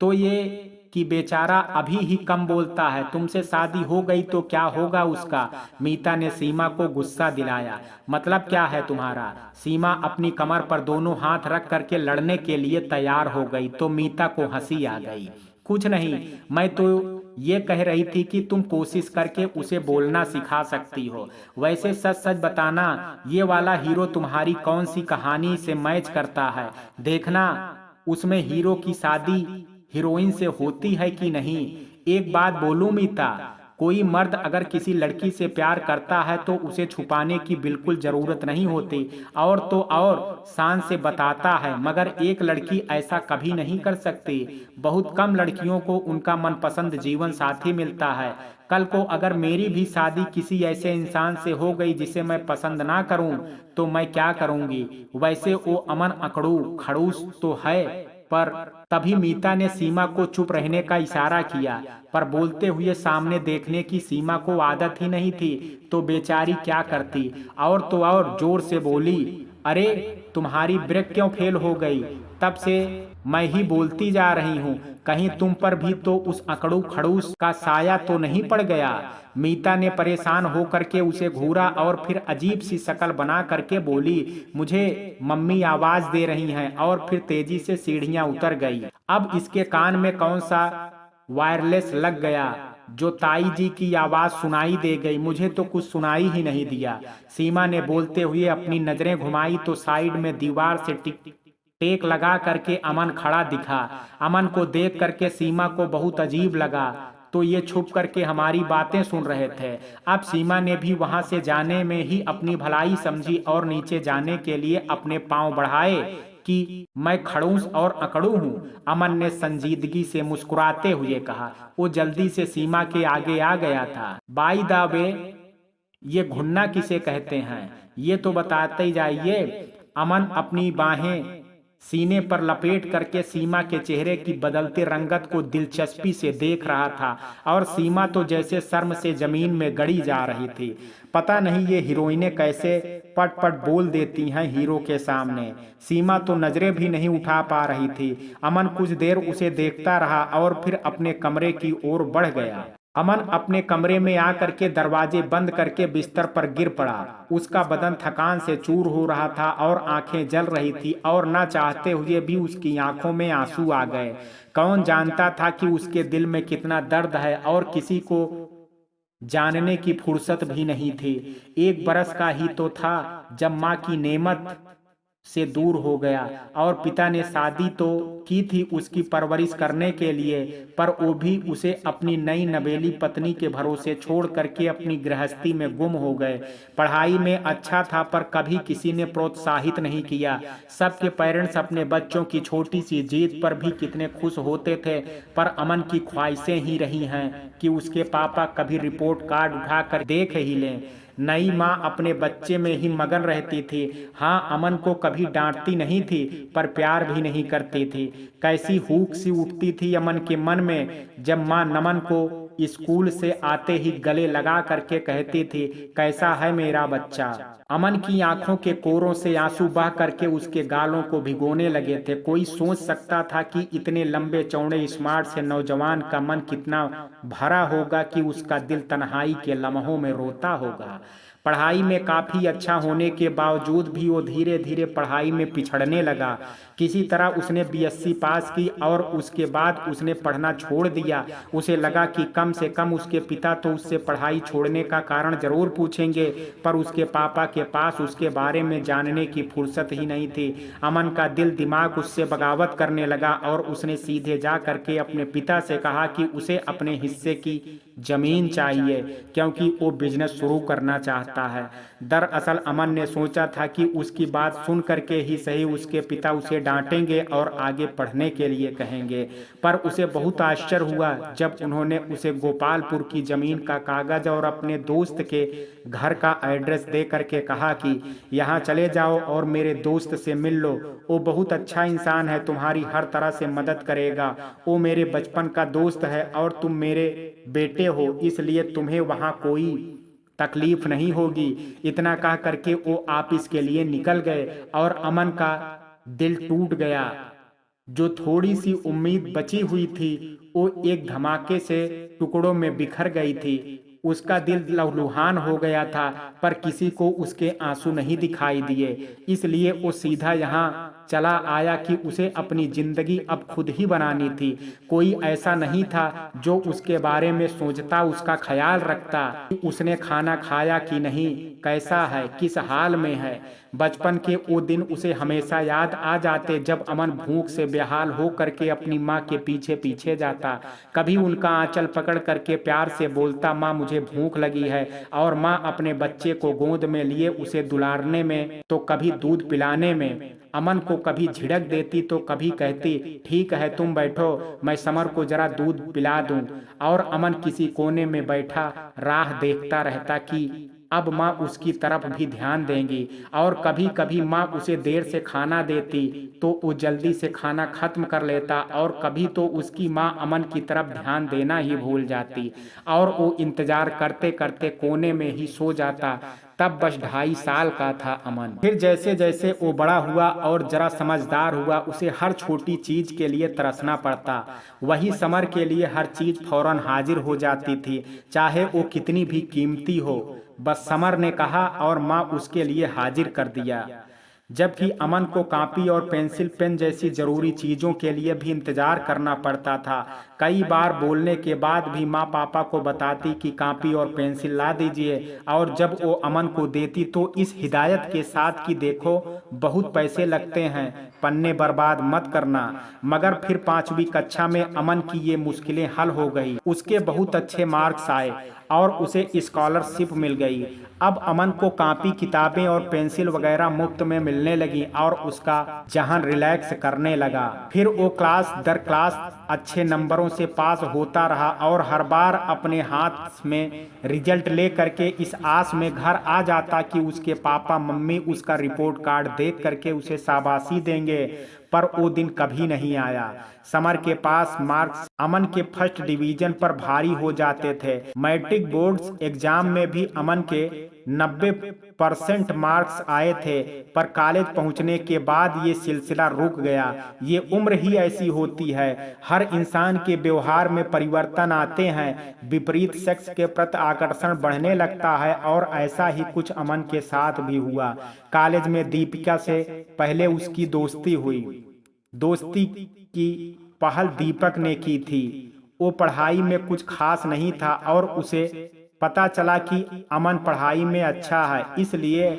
तो ये कि बेचारा अभी ही कम बोलता है। तुमसे शादी हो गई तो क्या होगा उसका? मीता ने सीमा को गुस्सा दिलाया। मतलब क्या है तुम्हारा? सीमा अपनी कमर पर दोनों हाथ रख करके लड़ने के लिए तैयार हो गई तो मीता को हंसी आ गई। कुछ नहीं, मैं तो ये कह रही थी कि तुम कोशिश करके उसे बोलना सिखा सकती हो। वैसे सच सच बताना, ये वाला हीरो तुम्हारी कौन सी कहानी से मैच करता है? देखना उसमें हीरो की शादी हीरोइन से होती है कि नहीं। एक बात बोलूं मीता, कोई मर्द अगर किसी लड़की से प्यार करता है तो उसे छुपाने की बिल्कुल जरूरत नहीं होती, और तो और शान से बताता है। मगर एक लड़की ऐसा कभी नहीं कर सकती। बहुत कम लड़कियों को उनका मनपसंद जीवन साथी मिलता है। कल को अगर मेरी भी शादी किसी ऐसे इंसान से हो गई जिसे मैं पसंद ना करूं तो मैं क्या करूंगी? वैसे वो अमन अकड़ू खड़ूस तो है, पर तभी मीता ने सीमा को चुप रहने का इशारा किया। पर बोलते हुए सामने देखने की सीमा को आदत ही नहीं थी तो बेचारी क्या करती। और तो और जोर से बोली, अरे तुम्हारी ब्रेक क्यों फेल हो गई? तब से मैं ही बोलती जा रही हूँ, कहीं तुम पर भी तो उस अकड़ू खड़ूस का साया तो नहीं पड़ गया? मीता ने परेशान होकर के उसे घूरा और फिर अजीब सी शक्ल बना करके बोली, मुझे मम्मी आवाज दे रही हैं, और फिर तेजी से सीढ़ियां उतर गई। अब इसके कान में कौन सा वायरलेस लग गया जो ताई जी की आवाज सुनाई दे गई? मुझे तो कुछ सुनाई ही नहीं दिया। सीमा ने बोलते हुए अपनी नजरें घुमाई तो साइड में दीवार से टेक लगा करके अमन खड़ा दिखा। अमन को देख करके सीमा को बहुत अजीब लगा तो ये छुप करके हमारी बातें सुन रहे थे। अब सीमा ने भी वहां से जाने में ही अपनी भलाई समझी और नीचे जाने के लिए अपने पांव बढ़ाए कि मैं खड़ूस और अकड़ू हूँ। अमन ने संजीदगी से मुस्कुराते हुए कहा। वो जल्दी से सीमा के आगे आ गया था। बाय द वे, ये घुन्ना किसे कहते हैं ये तो बताते ही जाइए। अमन अपनी बाहें सीने पर लपेट करके सीमा के चेहरे की बदलते रंगत को दिलचस्पी से देख रहा था और सीमा तो जैसे शर्म से जमीन में गड़ी जा रही थी। पता नहीं ये हीरोइनें कैसे पट पट बोल देती हैं हीरो के सामने। सीमा तो नजरें भी नहीं उठा पा रही थी। अमन कुछ देर उसे देखता रहा और फिर अपने कमरे की ओर बढ़ गया। अमन अपने कमरे में आकर के दरवाजे बंद करके बिस्तर पर गिर पड़ा। उसका बदन थकान से चूर हो रहा था और आंखें जल रही थी और न चाहते हुए भी उसकी आंखों में आंसू आ गए। कौन जानता था कि उसके दिल में कितना दर्द है और किसी को जानने की फुर्सत भी नहीं थी। 1 बरस का ही तो था जब माँ की नेमत से दूर हो गया और पिता ने शादी तो की थी उसकी परवरिश करने के लिए, पर वो भी उसे अपनी नई नवेली पत्नी के भरोसे छोड़ करके अपनी गृहस्थी में गुम हो गए। पढ़ाई में अच्छा था पर कभी किसी ने प्रोत्साहित नहीं किया। सबके पेरेंट्स अपने बच्चों की छोटी सी जीत पर भी कितने खुश होते थे, पर अमन की ख्वाहिशें ही रही हैं कि उसके पापा कभी रिपोर्ट कार्ड उठाकर देख ही लें। नई माँ अपने बच्चे में ही मगन रहती थी। हाँ, अमन को कभी डांटती नहीं थी पर प्यार भी नहीं करती थी। कैसी हुक सी उठती थी अमन के मन में जब माँ नमन को स्कूल से आते ही गले लगा करके कहती थी, कैसा है मेरा बच्चा। अमन की आंखों के कोरों से आंसू बह करके उसके गालों को भिगोने लगे थे। कोई सोच सकता था कि इतने लंबे चौड़े स्मार्ट से नौजवान का मन कितना भरा होगा कि उसका दिल तन्हाई के लम्हों में रोता होगा। पढ़ाई में काफ़ी अच्छा होने के बावजूद भी वो धीरे धीरे पढ़ाई में पिछड़ने लगा। किसी तरह उसने बीएससी पास की और उसके बाद उसने पढ़ना छोड़ दिया। उसे लगा कि कम से कम उसके पिता तो उससे पढ़ाई छोड़ने का कारण जरूर पूछेंगे, पर उसके पापा के पास उसके बारे में जानने की फुर्सत ही नहीं थी। अमन का दिल दिमाग उससे बगावत करने लगा और उसने सीधे जा करके अपने पिता से कहा कि उसे अपने हिस्से की जमीन चाहिए क्योंकि वो बिजनेस शुरू करना चाहता है। दरअसल अमन ने सोचा था कि उसकी बात सुन करके ही सही उसके पिता उसे डांटेंगे और आगे पढ़ने के लिए कहेंगे, पर उसे बहुत आश्चर्य हुआ जब उन्होंने उसे गोपालपुर की जमीन का कागज और अपने दोस्त के घर का एड्रेस दे करके कहा कि यहाँ चले जाओ और मेरे दोस्त से मिल लो। वो बहुत अच्छा इंसान है, तुम्हारी हर तरह से मदद करेगा। वो मेरे बचपन का दोस्त है और तुम मेरे बेटे हो, इसलिए तुम्हें वहाँ कोई तकलीफ नहीं होगी। इतना कह करके वो ऑफिस के लिए निकल गए और अमन का दिल टूट गया। जो थोड़ी सी उम्मीद बची हुई थी वो एक धमाके से टुकड़ों में बिखर गई थी। उसका दिल लहूलुहान हो गया था, पर किसी को उसके आंसू नहीं दिखाई दिए। इसलिए वो सीधा यहाँ चला आया कि उसे अपनी जिंदगी अब खुद ही बनानी थी। कोई ऐसा नहीं था जो उसके बारे में सोचता, उसका ख्याल रखता कि उसने खाना खाया कि नहीं, कैसा है, किस हाल में है। बचपन के वो दिन उसे हमेशा याद आ जाते जब अमन भूख से बेहाल हो करके अपनी माँ के पीछे पीछे जाता। कभी उनका आंचल पकड़ करके प्यार से बोलता, माँ मुझे भूख लगी है, और माँ अपने बच्चे को गोद में लिए उसे दुलारने में तो कभी दूध पिलाने में अमन को कभी झिड़क देती तो कभी कहती, ठीक है तुम बैठो, मैं समर को जरा दूध पिला दूं। और अमन किसी कोने में बैठा राह देखता रहता कि अब माँ उसकी तरफ भी ध्यान देंगी। और कभी कभी माँ उसे देर से खाना देती तो वो जल्दी से खाना खत्म कर लेता, और कभी तो उसकी माँ अमन की तरफ ध्यान देना ही भूल जाती और वो इंतजार करते करते कोने में ही सो जाता। तब बस 2.5 साल का था अमन। फिर जैसे जैसे वो बड़ा हुआ और जरा समझदार हुआ, उसे हर छोटी चीज के लिए तरसना पड़ता। वही समर के लिए हर चीज फौरन हाजिर हो जाती थी, चाहे वो कितनी भी कीमती हो। बस समर ने कहा और माँ उसके लिए हाजिर कर दिया। जबकि अमन को कॉपी और पेंसिल पेन जैसी जरूरी चीजों के लिए भी इंतजार करना पड़ता था। कई बार बोलने के बाद भी माँ पापा को बताती कि कॉपी और पेंसिल ला दीजिए, और जब वो अमन को देती तो इस हिदायत के साथ कि देखो बहुत पैसे लगते हैं, पन्ने बर्बाद मत करना। मगर फिर 5वीं कक्षा में अमन की ये मुश्किलें हल हो गई। उसके बहुत अच्छे मार्क्स आए और उसे स्कॉलरशिप मिल गई। अब अमन को कॉपी किताबें और पेंसिल वगैरह मुफ्त में मिलने लगी और उसका जहां रिलैक्स करने लगा। फिर वो क्लास दर क्लास अच्छे नंबरों से पास होता रहा और हर बार अपने हाथ में रिजल्ट ले करके इस आस में घर आ जाता कि उसके पापा मम्मी उसका रिपोर्ट कार्ड देख करके उसे शाबाशी देंगे। पर वो दिन कभी नहीं आया। समर के पास मार्क्स अमन के फर्स्ट डिवीजन पर भारी हो जाते थे। मैट्रिक बोर्ड्स एग्जाम में भी अमन के 90% मार्क्स आए थे, पर कॉलेज पहुंचने के बाद ये सिलसिला रुक गया। ये उम्र ही ऐसी होती है, हर इंसान के व्यवहार में परिवर्तन आते हैं। विपरीत सेक्स के प्रति आकर्षण बढ़ने लगता है और ऐसा ही कुछ अमन के साथ भी हुआ। कॉलेज में दीपिका से पहले उसकी दोस्ती हुई। दोस्ती की पहल दीपक ने की थी। वो पढ़ाई में कुछ खास नहीं था और उसे पता चला कि अमन पढ़ाई में अच्छा है, इसलिए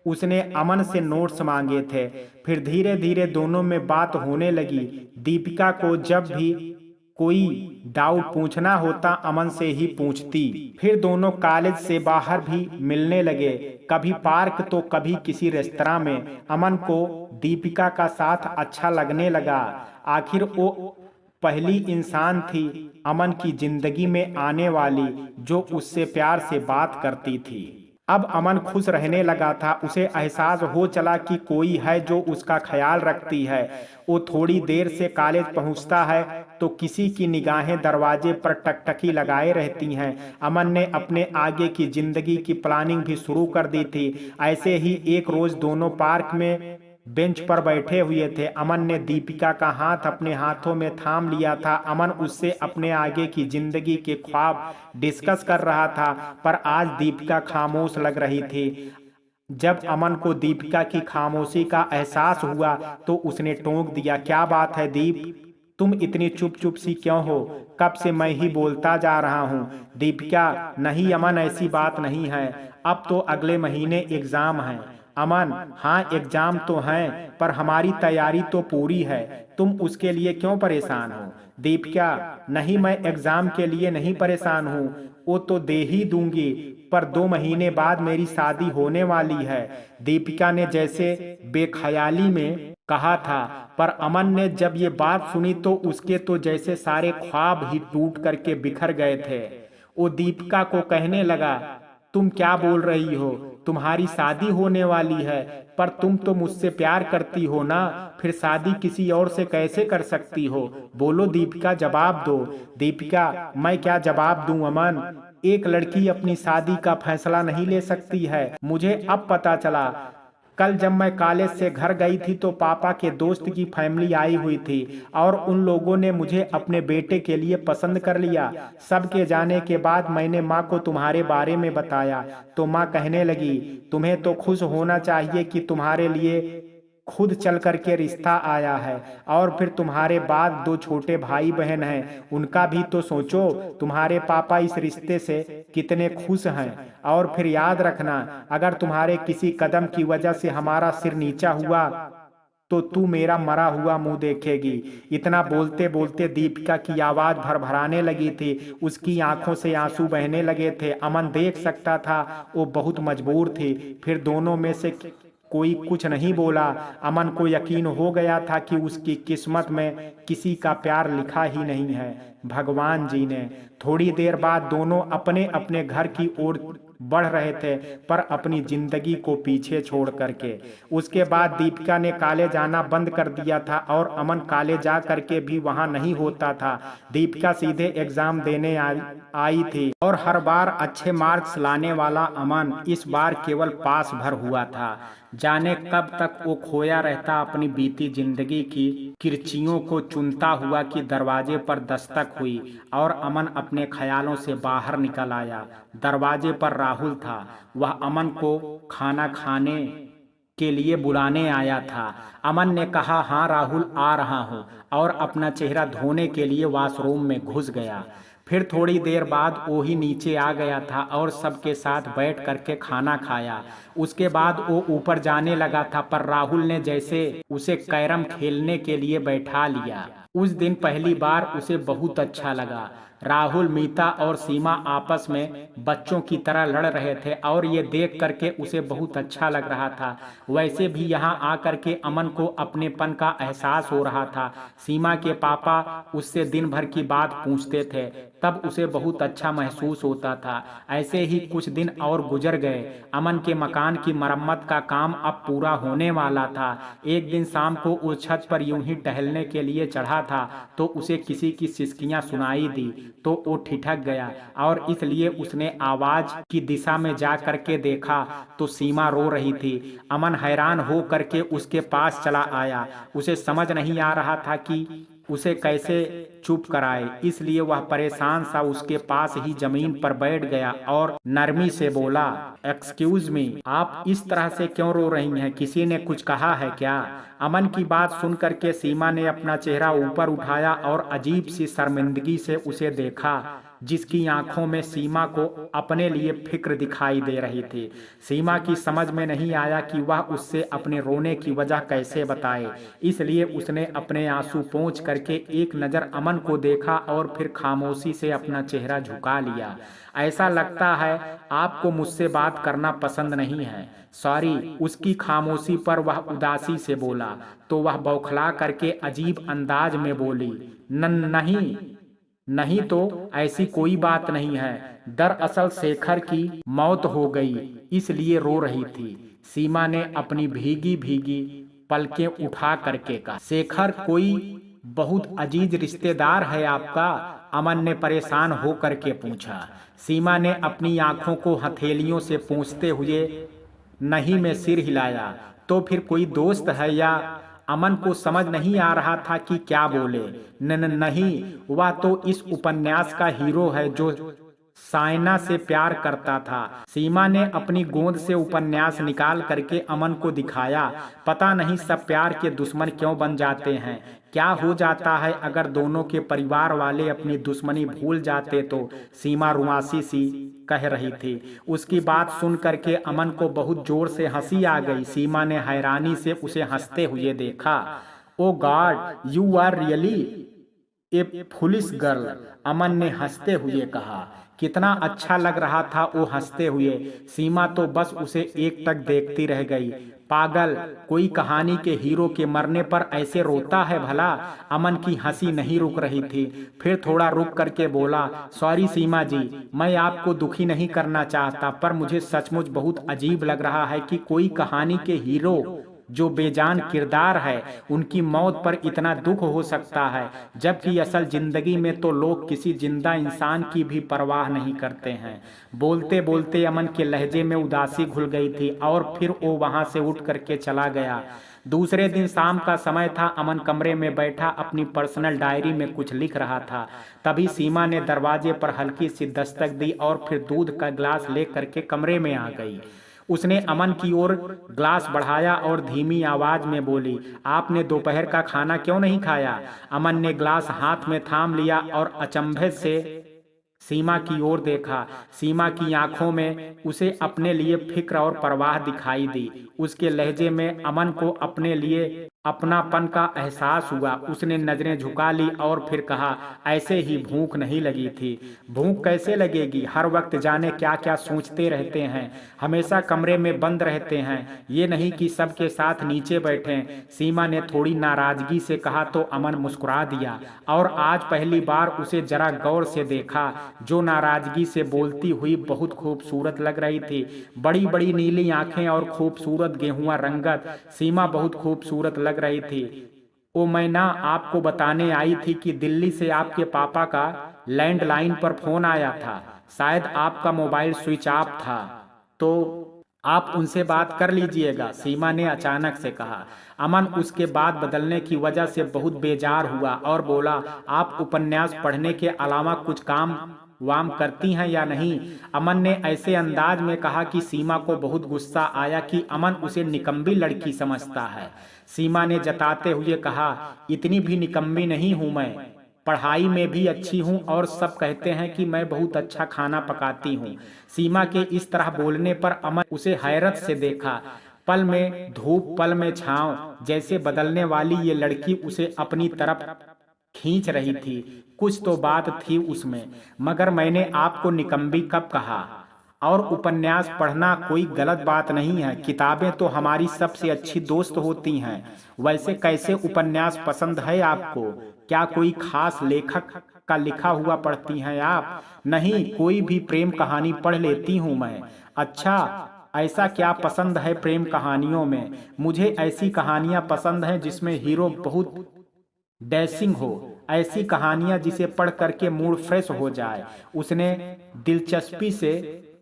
उसने अमन से नोट्स मांगे थे। फिर धीरे धीरे दोनों में बात होने लगी। दीपिका को जब भी कोई डाउट पूछना होता अमन से ही पूछती। फिर दोनों कॉलेज से बाहर भी मिलने लगे, कभी पार्क तो कभी किसी रेस्तरां में। अमन को दीपिका का साथ अच्छा लगने लगा। आखिर वो पहली इंसान थी अमन की जिंदगी में आने वाली जो उससे प्यार से बात करती थी। अब अमन खुश रहने लगा था। उसे एहसास हो चला कि कोई है जो उसका ख्याल रखती है। वो थोड़ी देर से कॉलेज पहुंचता है तो किसी की निगाहें दरवाजे पर टकटकी लगाए रहती हैं। अमन ने अपने आगे की जिंदगी की प्लानिंग भी शुरू कर दी थी। ऐसे ही एक रोज दोनों पार्क में बेंच पर बैठे हुए थे। अमन ने दीपिका का हाथ अपने हाथों में थाम लिया था। अमन उससे अपने आगे की जिंदगी के ख्वाब डिस्कस कर रहा था, पर आज दीपिका खामोश लग रही थी। जब अमन को दीपिका की खामोशी का एहसास हुआ तो उसने टोक दिया, क्या बात है दीप, तुम इतनी चुप चुप सी क्यों हो? कब से मैं ही बोलता जा रहा हूँ। दीपिका, नहीं अमन, ऐसी बात नहीं है, अब तो अगले महीने एग्जाम है। अमन, हाँ एग्जाम तो हैं, पर हमारी तैयारी तो पूरी है, तुम उसके लिए क्यों परेशान हो? दीपिका, नहीं मैं एग्जाम के लिए नहीं परेशान हूँ, वो तो दे ही दूंगी, पर 2 महीने बाद मेरी शादी होने वाली है। दीपिका ने जैसे बेख्याली में कहा था, पर अमन ने जब ये बात सुनी तो उसके तो जैसे सारे ख्वाब ही टूट करके बिखर गए थे। वो दीपिका को कहने लगा, तुम क्या बोल रही हो? तुम्हारी शादी होने वाली है, पर तुम तो मुझसे प्यार करती हो ना, फिर शादी किसी और से कैसे कर सकती हो? बोलो दीपिका, जवाब दो। दीपिका, मैं क्या जवाब दूं अमन, एक लड़की अपनी शादी का फैसला नहीं ले सकती है। मुझे अब पता चला, कल जब मैं कॉलेज से घर गई थी तो पापा के दोस्त की फैमिली आई हुई थी और उन लोगों ने मुझे अपने बेटे के लिए पसंद कर लिया। सबके जाने के बाद मैंने माँ को तुम्हारे बारे में बताया तो माँ कहने लगी, तुम्हें तो खुश होना चाहिए कि तुम्हारे लिए खुद चल करके रिश्ता आया है, और फिर तुम्हारे बाद 2 छोटे भाई बहन हैं, उनका भी तो सोचो। तुम्हारे पापा इस रिश्ते से कितने खुश हैं। और फिर याद रखना, अगर तुम्हारे किसी कदम की वजह से हमारा सिर नीचा हुआ तो तू मेरा मरा हुआ मुंह देखेगी। इतना बोलते बोलते दीपिका की आवाज भरभराने लगी थी, उसकी आंखों से आंसू बहने लगे थे। अमन देख सकता था वो बहुत मजबूर थी। फिर दोनों में से कोई कुछ नहीं बोला। अमन को यकीन हो गया था कि उसकी किस्मत में किसी का प्यार लिखा ही नहीं है, भगवान जी ने। थोड़ी देर बाद दोनों अपने अपने घर की ओर बढ़ रहे थे, पर अपनी जिंदगी को पीछे छोड़ करके। उसके बाद दीपिका ने कॉलेज आना बंद कर दिया था और अमन कॉलेज जा करके भी वहां नहीं होता था। दीपिका सीधे एग्जाम देने आई थी और हर बार अच्छे मार्क्स लाने वाला अमन इस बार केवल पास भर हुआ था। जाने कब तक वो खोया रहता अपनी बीती जिंदगी की किरचियों को चुनता हुआ कि दरवाजे पर दस्तक हुई और अमन अपने ख्यालों से बाहर निकल आया। दरवाजे पर राहुल था। वह अमन को खाना खाने के लिए बुलाने आया था। अमन ने कहा, हाँ राहुल आ रहा हूँ, और अपना चेहरा धोने के लिए वॉशरूम में घुस गया। फिर थोड़ी देर बाद वो ही नीचे आ गया था और सबके साथ बैठ करके खाना खाया। उसके बाद वो ऊपर जाने लगा था, पर राहुल ने जैसे उसे कैरम खेलने के लिए बैठा लिया। उस दिन पहली बार उसे बहुत अच्छा लगा। राहुल, मीता और सीमा आपस में बच्चों की तरह लड़ रहे थे और ये देख करके उसे बहुत अच्छा लग रहा था। वैसे भी यहाँ आकर के अमन को अपनेपन का एहसास हो रहा था। सीमा के पापा उससे दिन भर की बात पूछते थे, तब उसे बहुत अच्छा महसूस होता था। ऐसे ही कुछ दिन और गुजर गए। अमन के मकान की मरम्मत का काम अब पूरा होने वाला था। एक दिन शाम को वो छत पर यूं ही टहलने के लिए चढ़ा था तो उसे किसी की सिसकियां सुनाई दी, तो वो ठिठक गया और इसलिए उसने आवाज की दिशा में जा करके देखा तो सीमा रो रही थी। अमन हैरान हो करके उसके पास चला आया। उसे समझ नहीं आ रहा था कि उसे कैसे चुप कराए, इसलिए वह परेशान सा उसके पास ही जमीन पर बैठ गया और नरमी से बोला, एक्सक्यूज मी, आप इस तरह से क्यों रो रही हैं? किसी ने कुछ कहा है क्या? अमन की बात सुन करके सीमा ने अपना चेहरा ऊपर उठाया और अजीब सी शर्मिंदगी से उसे देखा। जिसकी आंखों में सीमा को अपने लिए फिक्र दिखाई दे रही थी। सीमा की समझ में नहीं आया कि वह उससे अपने रोने की वजह कैसे बताए, इसलिए उसने अपने आंसू पोंछ करके एक नज़र अमन को देखा और फिर खामोशी से अपना चेहरा झुका लिया। ऐसा लगता है आपको मुझसे बात करना पसंद नहीं है। सॉरी। उसकी खामोशी पर वह उदासी से बोला तो वह बौखला करके अजीब अंदाज में बोली, नहीं नहीं, तो ऐसी कोई बात नहीं है। दरअसल शेखर की मौत हो गई, इसलिए रो रही थी। सीमा ने अपनी भीगी भीगी पलकें उठा करके कहा। शेखर कोई बहुत अजीज रिश्तेदार है आपका? अमन ने परेशान हो करके पूछा। सीमा ने अपनी आंखों को हथेलियों से पोंछते हुए नहीं में सिर हिलाया। तो फिर कोई दोस्त है या? अमन को समझ नहीं आ रहा था कि क्या बोले। नहीं, वह तो इस उपन्यास का हीरो है जो साइना से प्यार करता था। सीमा ने अपनी गोद से उपन्यास निकाल करके अमन को दिखाया। पता नहीं सब प्यार के दुश्मन क्यों बन जाते हैं। क्या हो जाता है अगर दोनों के परिवार वाले अपनी दुश्मनी भूल जाते तो? सीमा रुआसी सी कह रही थी। उसकी बात सुन करके अमन को बहुत जोर से हंसी आ गई। सीमा ने हैरानी से उसे हंसते हुए देखा। Oh God, you are really a foolish girl, Aman ने हंसते हुए कहा। कितना अच्छा लग रहा था वो हंसते हुए। सीमा तो बस उसे एक टक देखती रह गई। पागल, कोई कहानी के हीरो के मरने पर ऐसे रोता है भला? अमन की हंसी नहीं रुक रही थी। फिर थोड़ा रुक करके बोला, सॉरी सीमा जी, मैं आपको दुखी नहीं करना चाहता, पर मुझे सचमुच बहुत अजीब लग रहा है कि कोई कहानी के हीरो जो बेजान किरदार है, उनकी मौत पर इतना दुख हो सकता है, जबकि असल जिंदगी में तो लोग किसी जिंदा इंसान की भी परवाह नहीं करते हैं। बोलते बोलते अमन के लहजे में उदासी घुल गई थी और फिर वो वहां से उठ करके चला गया। दूसरे दिन शाम का समय था। अमन कमरे में बैठा अपनी पर्सनल डायरी में कुछ लिख रहा था। तभी सीमा ने दरवाजे पर हल्की सी दस्तक दी और फिर दूध का गिलास ले करके कमरे में आ गई। उसने अमन की ओर ग्लास बढ़ाया और धीमी आवाज में बोली, आपने दोपहर का खाना क्यों नहीं खाया? अमन ने ग्लास हाथ में थाम लिया और अचंभे से सीमा की ओर देखा। सीमा की आंखों में उसे अपने लिए फिक्र और परवाह दिखाई दी। उसके लहजे में अमन को अपने लिए अपनापन का एहसास हुआ। उसने नजरें झुका ली और फिर कहा, ऐसे ही भूख नहीं लगी थी? भूख कैसे लगेगी? हर वक्त जाने क्या क्या सोचते रहते हैं, हमेशा कमरे में बंद रहते हैं, ये नहीं कि सबके साथ नीचे बैठें। सीमा ने थोड़ी नाराजगी से कहा तो अमन मुस्कुरा दिया और आज पहली बार उसे जरा गौर से देखा। जो नाराजगी से बोलती हुई बहुत खूबसूरत लग रही थी। बड़ी बड़ी नीली आंखें और खूबसूरत गेहुआ रंगत। सीमा बहुत खूबसूरत लग रही थी। ओ मैं ना आपको बताने आई थी कि दिल्ली से आपके पापा का लैंडलाइन पर फोन आया था। शायद आपका मोबाइल स्विच ऑफ था, तो आप उनसे बात कर लीजिएगा, सीमा ने अचानक से कहा। अमन उसके बात बदलने की वजह से बहुत बेजार हुआ और बोला, आप उपन्यास पढ़ने के अलावा कुछ काम वाम करती हैं या नहीं? अमन ने ऐसे अंदाज में कहा कि सीमा को बहुत गुस्सा आया कि अमन उसे निकम्मी लड़की समझता है। सीमा ने जताते हुए कहा, इतनी भी निकम्मी नहीं हूं मैं, पढ़ाई में भी अच्छी हूं और सब कहते हैं कि मैं बहुत अच्छा खाना पकाती हूं। सीमा के इस तरह बोलने पर अमन उसे हैरत से देखा। पल में धूप पल में छांव जैसे बदलने वाली ये लड़की उसे अपनी तरफ खींच रही थी। कुछ तो बात थी उसमें, मगर मैंने आपको निकम्मी कब कहा? और उपन्यास पढ़ना कोई गलत बात नहीं है, किताबें तो हमारी सबसे अच्छी दोस्त होती हैं। वैसे कैसे उपन्यास पसंद है आपको? क्या कोई खास लेखक का लिखा हुआ पढ़ती हैं आप? नहीं, कोई भी प्रेम कहानी पढ़ लेती हूँ मैं। अच्छा, ऐसा क्या पसंद है प्रेम कहानियों में? मुझे ऐसी कहानियां पसंद हैं जिसमें हीरो बहुत डैशिंग हो, ऐसी कहानियां जिसे पढ़ करके मूड फ्रेश हो जाए, उसने दिलचस्पी से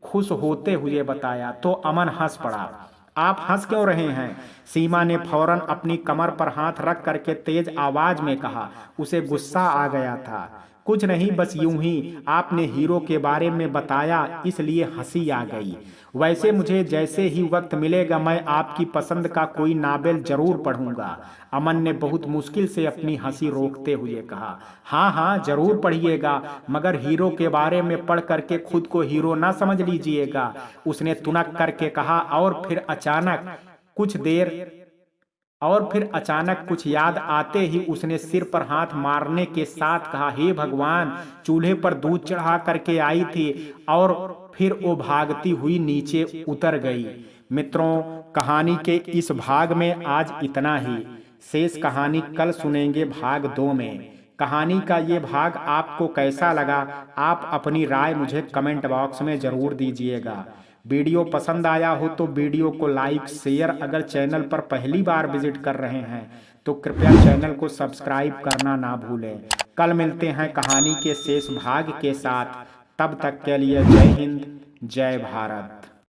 खुश होते हुए बताया। तो अमन हंस पड़ा। आप हंस क्यों रहे हैं? सीमा ने फौरन अपनी कमर पर हाथ रख करके तेज आवाज में कहा। उसे गुस्सा आ गया था। कुछ नहीं, बस यूं ही आपने हीरो के बारे में बताया इसलिए हंसी आ गई। वैसे मुझे जैसे ही वक्त मिलेगा मैं आपकी पसंद का कोई नावल जरूर पढ़ूंगा। अमन ने बहुत मुश्किल से अपनी हंसी रोकते हुए कहा। हाँ हाँ जरूर पढ़िएगा, मगर हीरो के बारे में पढ़ करके खुद को हीरो ना समझ लीजिएगा, उसने तुनक करके कहा। और फिर अचानक कुछ याद आते ही उसने सिर पर हाथ मारने के साथ कहा, हे भगवान, चूल्हे पर दूध चढ़ा करके आई थी और फिर वो भागती हुई नीचे उतर गई। मित्रों, कहानी के इस भाग में आज इतना ही। शेष कहानी कल सुनेंगे भाग 2 में। कहानी का ये भाग आपको कैसा लगा, आप अपनी राय मुझे कमेंट बॉक्स में जरूर दीजिएगा। वीडियो पसंद आया हो तो वीडियो को लाइक शेयर, अगर चैनल पर पहली बार विजिट कर रहे हैं तो कृपया चैनल को सब्सक्राइब करना ना भूलें। कल मिलते हैं कहानी के शेष भाग के साथ। तब तक के लिए जय हिंद, जय भारत।